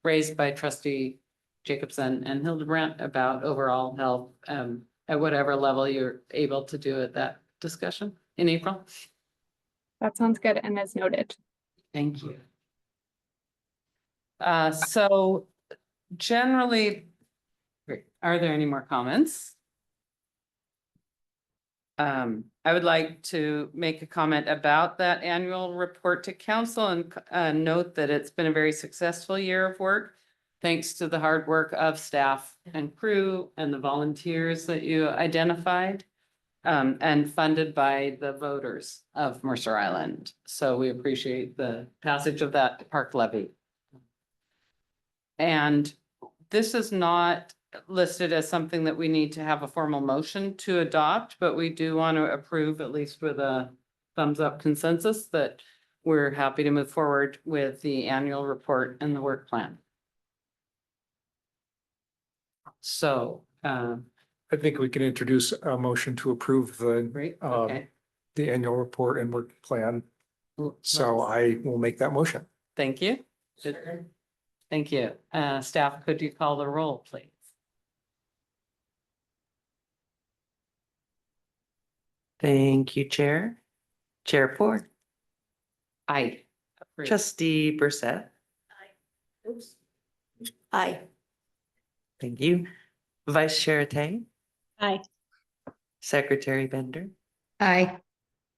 raised by Trustee Jacobson and Hildebrandt about overall health at whatever level you're able to do at that discussion in April. That sounds good, and as noted. Thank you. So generally, are there any more comments? I would like to make a comment about that annual report to council and note that it's been a very successful year of work, thanks to the hard work of staff and crew and the volunteers that you identified, and funded by the voters of Mercer Island. So we appreciate the passage of that park levy. And this is not listed as something that we need to have a formal motion to adopt, but we do want to approve, at least with a thumbs up consensus, that we're happy to move forward with the annual report and the work plan. So, I think we can introduce a motion to approve great, okay. the annual report and work plan. So I will make that motion. Thank you. Thank you. Staff, could you call the roll, please? Thank you, Chair. Chair Ford, Aye. Trustee Brissette. Oops. Aye. Thank you. Vice Chair Tay, Aye. Secretary Bender, Aye.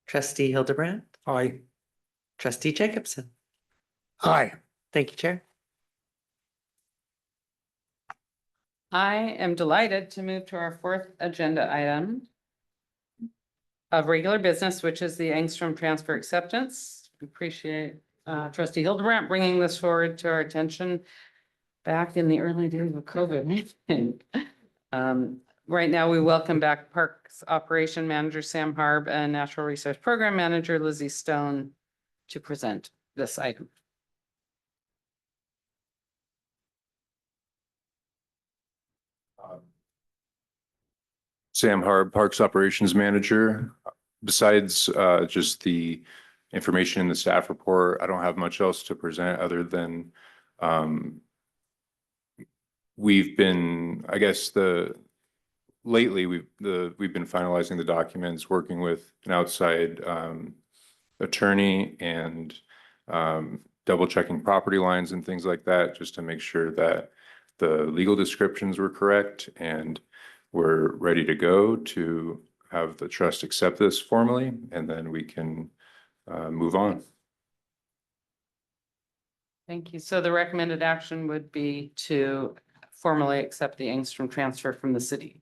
Trustee Hildebrandt, Aye. Trustee Jacobson. Aye. Thank you, Chair. I am delighted to move to our fourth agenda item of regular business, which is the Angstrom transfer acceptance. Appreciate Trustee Hildebrandt bringing this forward to our attention back in the early days of COVID. Right now, we welcome back Parks Operation Manager Sam Harb and Natural Resource Program Manager Lizzie Stone to present this item. Sam Harb, Parks Operations Manager. Besides just the information in the staff report, I don't have much else to present other than we've been, I guess lately we've been finalizing the documents, working with an outside attorney and double checking property lines and things like that, just to make sure that the legal descriptions were correct, and we're ready to go to have the trust accept this formally, and then we can move on. Thank you. So the recommended action would be to formally accept the Angstrom transfer from the city.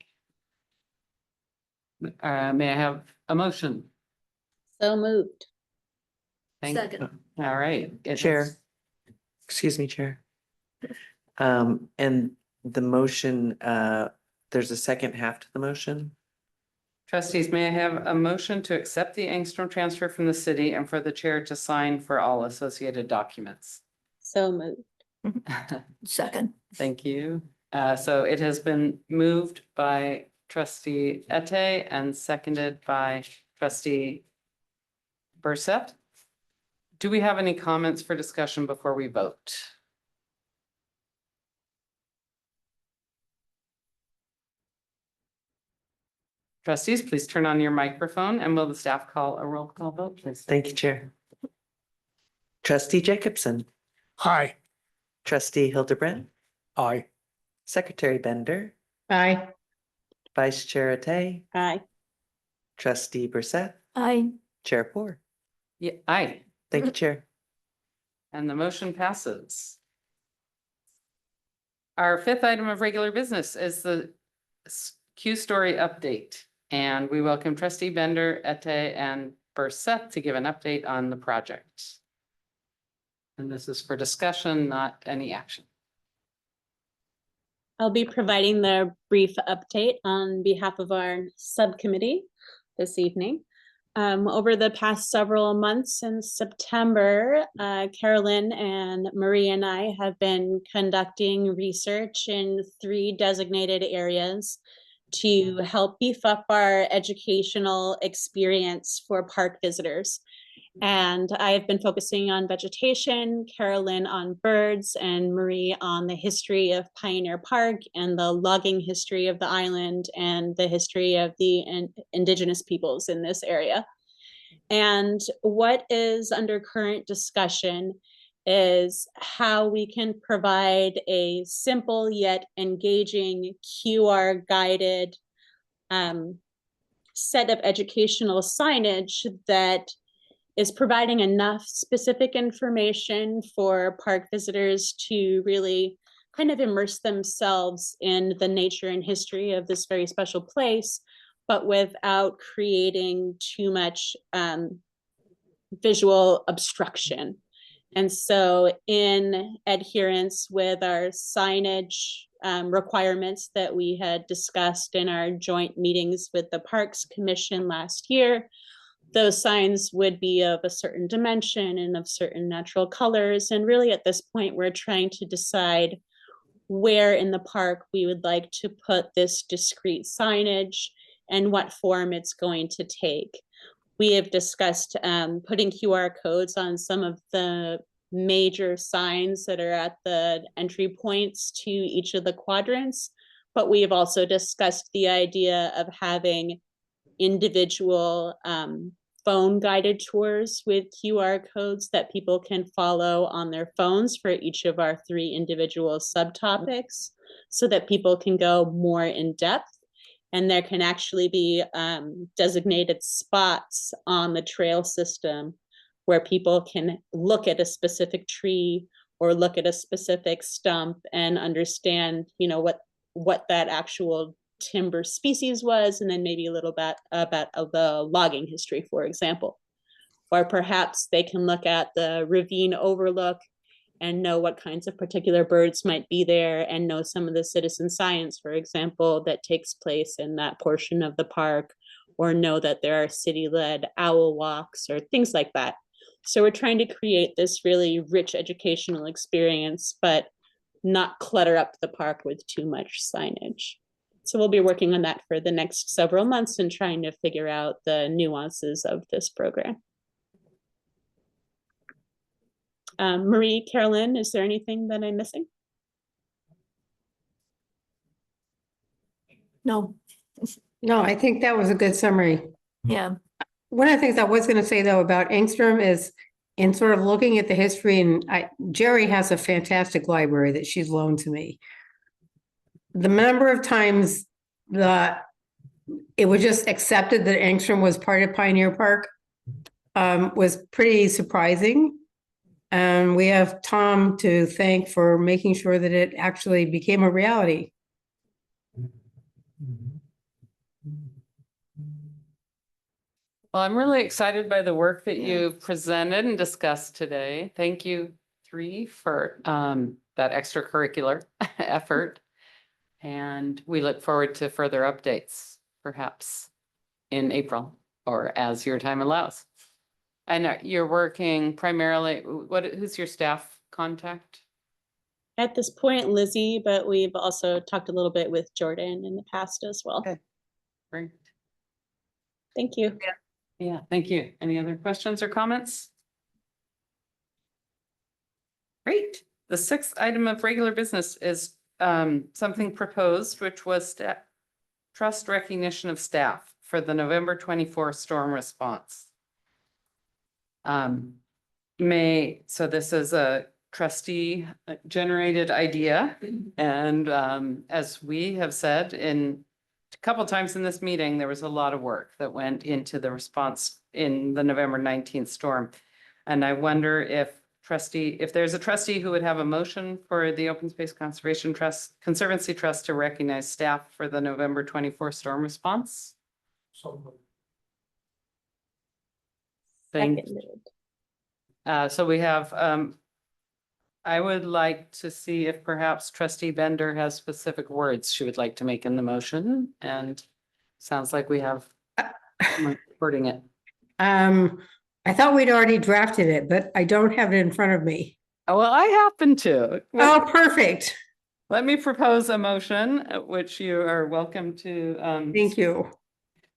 May I have a motion? So moved. Thank you. All right. It Chair. has- Excuse me, Chair. And the motion, there's a second half to the motion. Trustees, may I have a motion to accept the Angstrom transfer from the city and for the chair to sign for all associated documents? So moved. Second. Thank you. So it has been moved by trustee Ete and seconded by trustee Burset. Do we have any comments for discussion before we vote? Trustees, please turn on your microphone and will the staff call a roll call vote, please? Thank you, Chair. Trustee Jacobson, Aye. trustee Hildebrand, Aye. secretary Bender, Aye. vice chair Atay, Aye. trustee Brissette, I, chair Poor. Yeah, aye. Thank you, Chair. And the motion passes. Our fifth item of regular business is the Q-Story update. And we welcome trustee Bender, Ete, and Burset to give an update on the project. And this is for discussion, not any action. I'll be providing the brief update on behalf of our subcommittee this evening. Over the past several months in September, Carolyn and Marie and I have been conducting research in 3 designated areas to help beef up our educational experience for park visitors. And I have been focusing on vegetation, Carolyn on birds, and Marie on the history of Pioneer Park and the logging history of the island and the history of the indigenous peoples in this area. And what is under current discussion is how we can provide a simple yet engaging QR guided set of educational signage that is providing enough specific information for park visitors to really kind of immerse themselves in the nature and history of this very special place, but without creating too much visual obstruction. And so in adherence with our signage requirements that we had discussed in our joint meetings with the Parks Commission last year, those signs would be of a certain dimension and of certain natural colors. And really at this point, we're trying to decide where in the park we would like to put this discrete signage and what form it's going to take. We have discussed putting QR codes on some of the major signs that are at the entry points to each of the quadrants, but we have also discussed the idea of having individual phone guided tours with QR codes that people can follow on their phones for each of our 3 individual subtopics so that people can go more in depth. And there can actually be designated spots on the trail system where people can look at a specific tree or look at a specific stump and understand, you know, what that actual timber species was, and then maybe a little bit about the logging history, for example. Or perhaps they can look at the ravine overlook and know what kinds of particular birds might be there and know some of the citizen science, for example, that takes place in that portion of the park, or know that there are city-led owl walks or things like that. So we're trying to create this really rich educational experience, but not clutter up the park with too much signage. So we'll be working on that for the next several months and trying to figure out the nuances of this program. Marie, Carolyn, is there anything that I'm missing? no, No, I think that was a good summary. yeah, One of the things I was going to say though about Angstrom is in sort of looking at the history, and Jerry has a fantastic library that she's loaned to me. The number of times that it was just accepted that Angstrom was part of Pioneer Park was pretty surprising. And we have Tom to thank for making sure that it actually became a reality. Well, I'm really excited by the work that Yeah. you've presented and discussed today. Thank you, three, for that extracurricular effort. And we look forward to further updates, perhaps in April or as your time allows. And you're working primarily, who's your staff contact? At this point, Lizzie, but we've also talked a little bit with Jordan in the past as well. Okay. Great. Thank you. Yeah, thank you. Any other questions or comments? Great. The sixth item of regular business is something proposed, which was trust recognition of staff for the November 24 storm response. So this is a trustee generated idea. And as we have said a couple times in this meeting, there was a lot of work that went into the response in the November 19th storm. And I wonder if there's a trustee who would have a motion for the Open Space Conservancy Trust to recognize staff for the November 24 storm response. Thank Seconded. So we have, I would like to see if perhaps trustee Bender has specific words she would like to make in the motion, and sounds like we have someone wording it. I thought we'd already drafted it, but I don't have it in front of me. Oh, well, I happen to. Oh, perfect. Let me propose a motion, which you are welcome to. Thank you.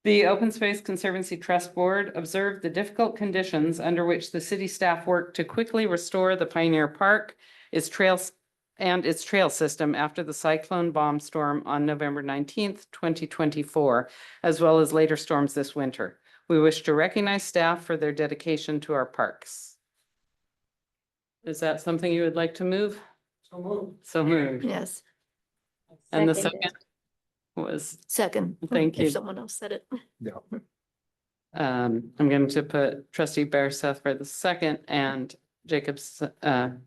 The Open Space Conservancy Trust Board observed the difficult conditions under which the city staff worked to quickly restore the Pioneer Park, its trails, and its trail system after the cyclone bomb storm on November 19th, 2024, as well as later storms this winter. We wish to recognize staff for their dedication to our parks. Is that something you would like to move? So moved. Yes, And the Seconded. second was, second. Thank you. If someone else said it. I'm going to put trustee Bearseth for the second and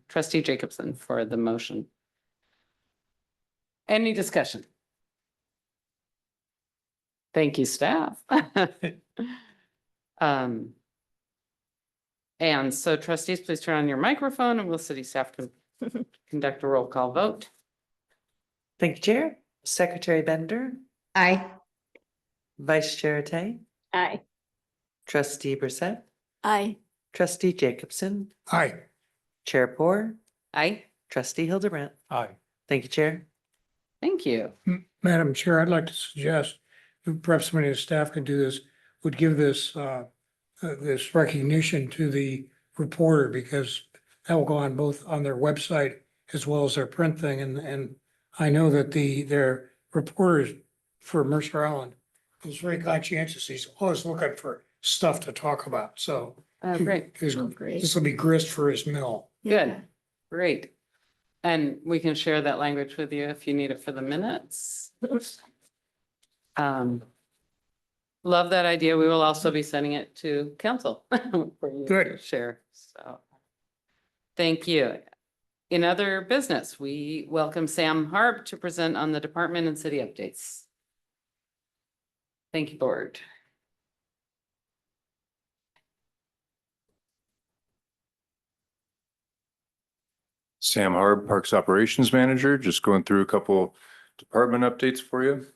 trustee Jacobson for the motion. Any discussion? Thank you, staff. And so trustees, please turn on your microphone and will city staff conduct a roll call vote. Thank you, Chair. Secretary Bender, Aye. Vice Chair Tay, Aye. Trustee Brissette, Aye. Trustee Jacobson, Aye. Chair Poor, Aye. Trustee Hildebrandt. Aye. Thank you, Chair. Thank you. Madam Chair, I'd like to suggest, perhaps somebody in the staff can do this, would give this, this recognition to the reporter, because that will go on both on their website as well as their print thing, and I know that their reporters for Mercer Island is very conscientious. He's always looking for stuff to talk about, so. Great. Oh, great. This will be grist for his mill. Good. Great. And we can share that language with you if you need it for the minutes. Love that idea. We will also be sending it to council for you to Good. share. So thank you. In other business, we welcome Sam Harb to present on the department and city updates. Thank you, board. Sam Harb, Parks Operations Manager, just going through a couple department updates for you.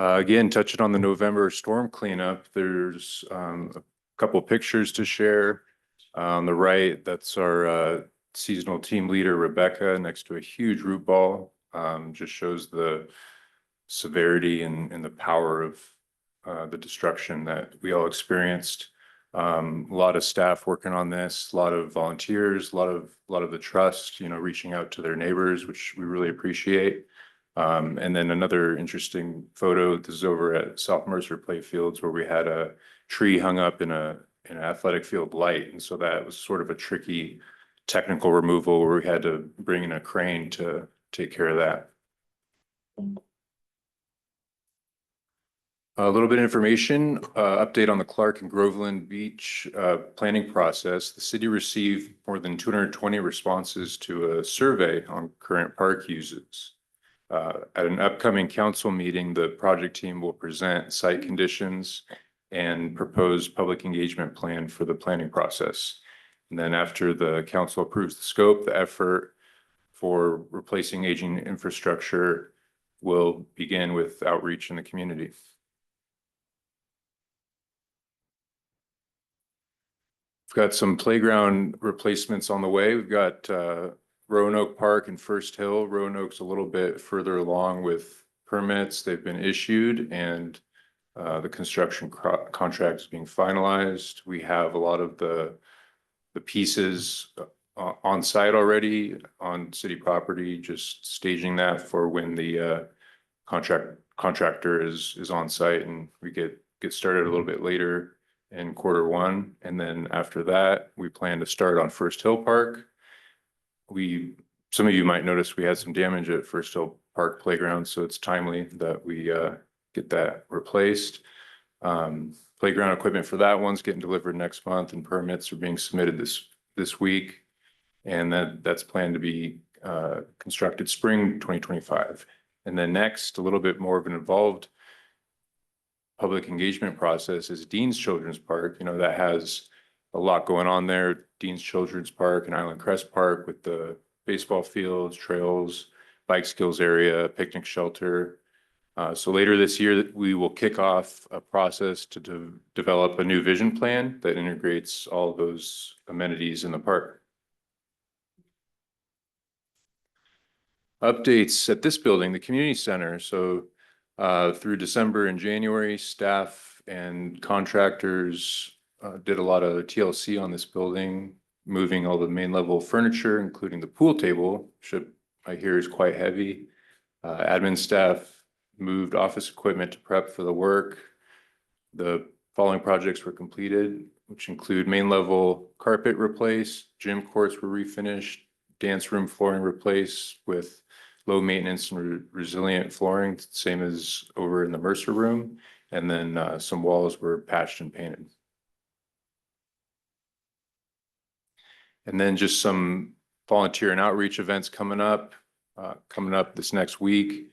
Again, touching on the November storm cleanup, there's a couple pictures to share. On the right, that's our seasonal team leader, Rebecca, next to a huge root ball. Just shows the severity and the power of the destruction that we all experienced. A lot of staff working on this, a lot of volunteers, a lot of the trust, reaching out to their neighbors, which we really appreciate. And then another interesting photo, this is over at South Mercer Playfields, where we had a tree hung up in an athletic field light. And so that was sort of a tricky technical removal where we had to bring in a crane to take care of that. A little bit of information, update on the Clark and Groveland Beach planning process. The city received more than 220 responses to a survey on current park uses. At an upcoming council meeting, the project team will present site conditions and proposed public engagement plan for the planning process. And then after the council approves the scope, the effort for replacing aging infrastructure will begin with outreach in the community. We've got some playground replacements on the way. We've got Roanoke Park and First Hill. Roanoke's a little bit further along with permits. They've been issued and the construction contract is being finalized. We have a lot of the pieces on site already on city property, just staging that for when the contractor is on site, and we get started a little bit later in Q1. And then after that, we plan to start on First Hill Park. Some of you might notice we had some damage at First Hill Park Playground, so it's timely that we get that replaced. Playground equipment for that one's getting delivered next month, and permits are being submitted this week. And that's planned to be constructed spring 2025. And then next, a little bit more of an involved public engagement process is Dean's Children's Park. You know, that has a lot going on there. Dean's Children's Park and Island Crest Park with the baseball fields, trails, bike skills area, picnic shelter. So later this year, we will kick off a process to develop a new vision plan that integrates all those amenities in the park. Updates at this building, the community center. So through December and January, staff and contractors did a lot of TLC on this building, moving all the main level furniture, including the pool table, which I hear is quite heavy. Admin staff moved office equipment to prep for the work. The following projects were completed, which include main level carpet replaced, gym courts were refinished, dance room flooring replaced with low maintenance and resilient flooring, same as over in the Mercer room. And then some walls were patched and painted. And then just some volunteer and outreach events coming up this next week.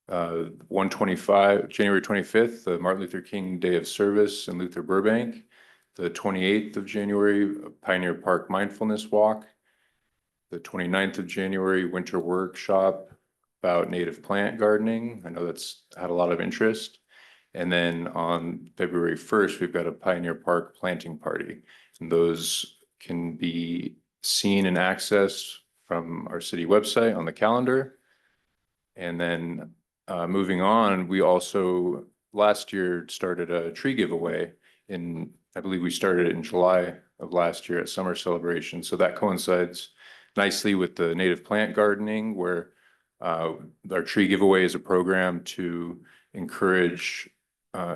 125, January 25th, the Martin Luther King Day of Service in Luther Burbank. The 28th of January, Pioneer Park Mindfulness Walk. The 29th of January, winter workshop about native plant gardening. I know that's had a lot of interest. And then on February 1st, we've got a Pioneer Park planting party. And those can be seen and accessed from our city website on the calendar. And then moving on, we also last year started a tree giveaway I believe we started it in July of last year at Summer Celebration. So that coincides nicely with the native plant gardening, where our tree giveaway is a program to encourage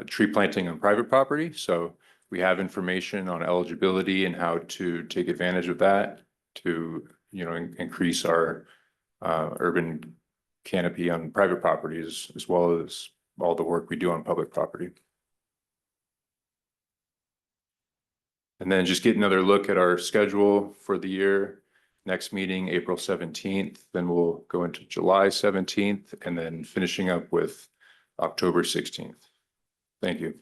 tree planting on private property. So we have information on eligibility and how to take advantage of that to, increase our urban canopy on private properties, as well as all the work we do on public property. And then just get another look at our schedule for the year. Next meeting, April 17th, then we'll go into July 17th, and then finishing up with October 16th. Thank you.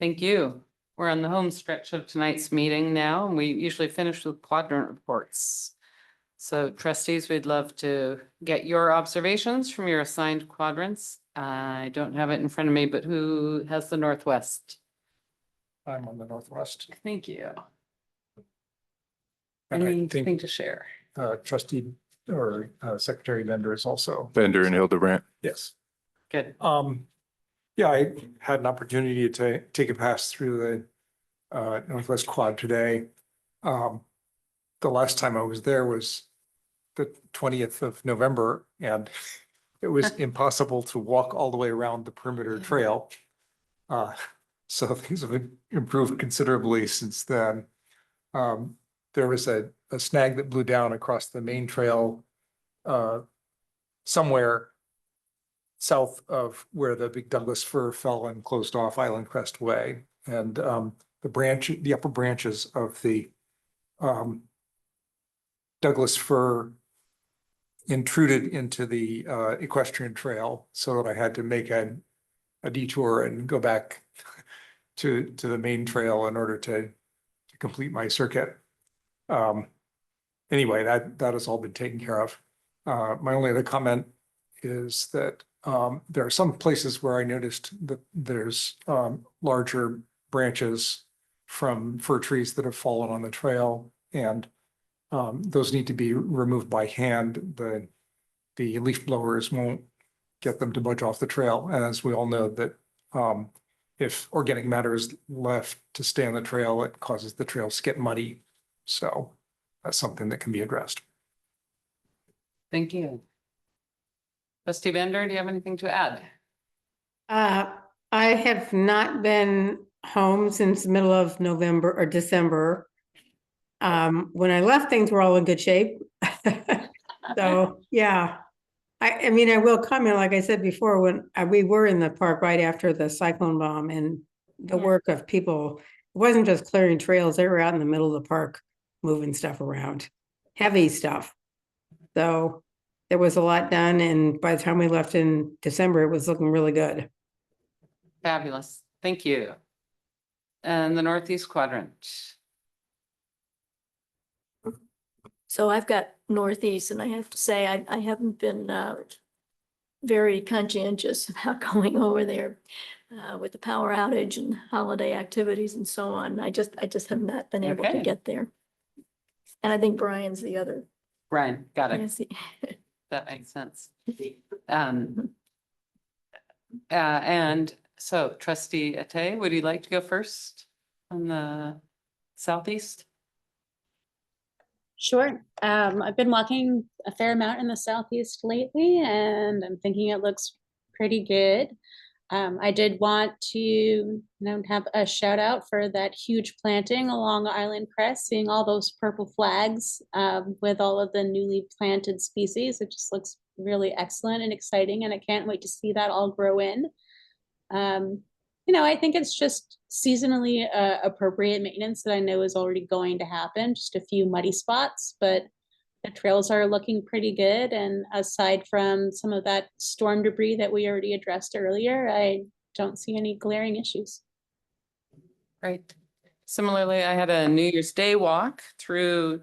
Thank you. We're on the home stretch of tonight's meeting now, and we usually finish with quadrant reports. So trustees, we'd love to get your observations from your assigned quadrants. I don't have it in front of me, but who has the Northwest? I'm on the Northwest. Thank you. And I Anything think to share? trustee or secretary Bender is also. Bender and Hildebrandt. Yes. Good. Yeah, I had an opportunity to take a pass through the Northwest Quad today. The last time I was there was the 20th of November, and it was impossible to walk all the way around the perimeter trail. So things have improved considerably since then. There was a snag that blew down across the main trail somewhere south of where the big Douglas fir fell and closed off Island Crest Way. And the upper branches of the Douglas fir intruded into the equestrian trail, so that I had to make a detour and go back to the main trail in order to complete my circuit. Anyway, that has all been taken care of. My only other comment is that there are some places where I noticed that there's larger branches from fir trees that have fallen on the trail, and those need to be removed by hand. The leaf blowers won't get them to budge off the trail. And as we all know, that if organic matter is left to stay on the trail, it causes the trails to get muddy. So that's something that can be addressed. Thank you. Trustee Bender, do you have anything to add? I have not been home since the middle of November or December. When I left, things were all in good shape. So, yeah. I mean, I will comment, like I said before, when we were in the park right after the cyclone bomb, and the work of people, it wasn't just clearing trails, they were out in the middle of the park moving stuff around, heavy stuff. So there was a lot done, and by the time we left in December, it was looking really good. Fabulous. Thank you. And the Northeast Quadrant. So I've got Northeast, and I have to say, I haven't been very conscientious about going over there with the power outage and holiday activities and so on. I just have not been able to Okay. get there. And I think Brian's the other. Brian, got it. Yes, That makes sense. And so trustee Ate, would you like to go first on the Southeast? Sure. I've been walking a fair amount in the Southeast lately, and I'm thinking it looks pretty good. I did want to have a shout out for that huge planting along Island Crest, seeing all those purple flags with all of the newly planted species. It just looks really excellent and exciting, and I can't wait to see that all grow in. I think it's just seasonally appropriate maintenance that I know is already going to happen, just a few muddy spots, but the trails are looking pretty good. And aside from some of that storm debris that we already addressed earlier, I don't see any glaring issues. Great. Similarly, I had a New Year's Day walk through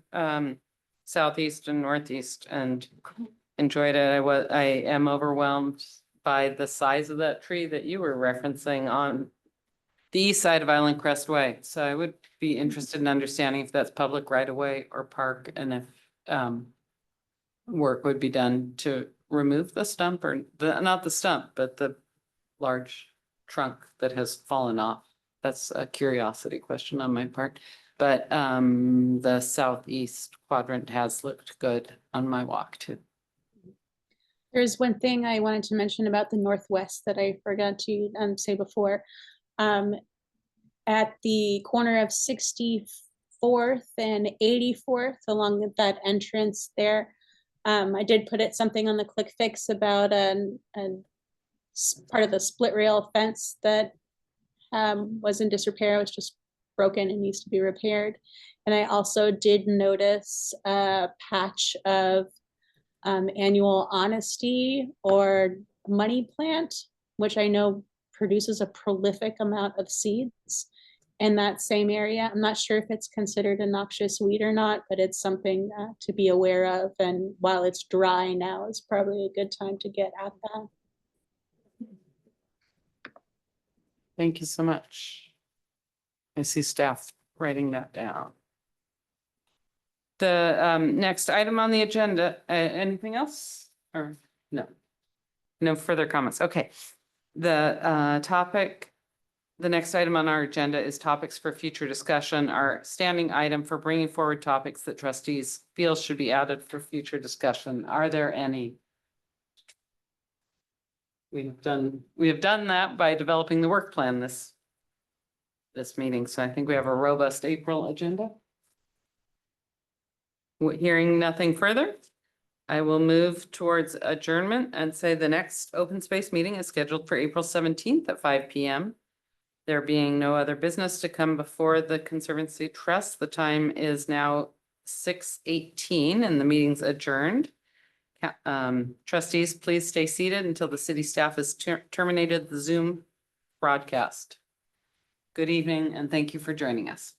Southeast and Northeast and enjoyed it. I am overwhelmed by the size of that tree that you were referencing on the east side of Island Crest Way. So I would be interested in understanding if that's public right of way or park, and if work would be done to remove the stump, or not the stump, but the large trunk that has fallen off. That's a curiosity question on my part. But the Southeast Quadrant has looked good on my walk too. There's one thing I wanted to mention about the Northwest that I forgot to say before. At the corner of 64th and 84th, along that entrance there, I did put something on the Quick Fix about a part of the split rail fence that was in disrepair. It was just broken and needs to be repaired. And I also did notice a patch of annual honesty or money plant, which I know produces a prolific amount of seeds in that same area. I'm not sure if it's considered a noxious weed or not, but it's something to be aware of. And while it's dry now, it's probably a good time to get at that. Thank you so much. I see staff writing that down. The next item on the agenda, anything else or no? No further comments. Okay. The next item on our agenda is topics for future discussion. Our standing item for bringing forward topics that trustees feel should be added for future discussion. Are there any? We have done that by developing the work plan this meeting. So I think we have a robust April agenda. Hearing nothing further, I will move towards adjournment and say the next open space meeting is scheduled for April 17th at 5 p.m. There being no other business to come before the Conservancy Trust, the time is now 6:18 and the meeting's adjourned. Trustees, please stay seated until the city staff has terminated the Zoom broadcast. Good evening and thank you for joining us.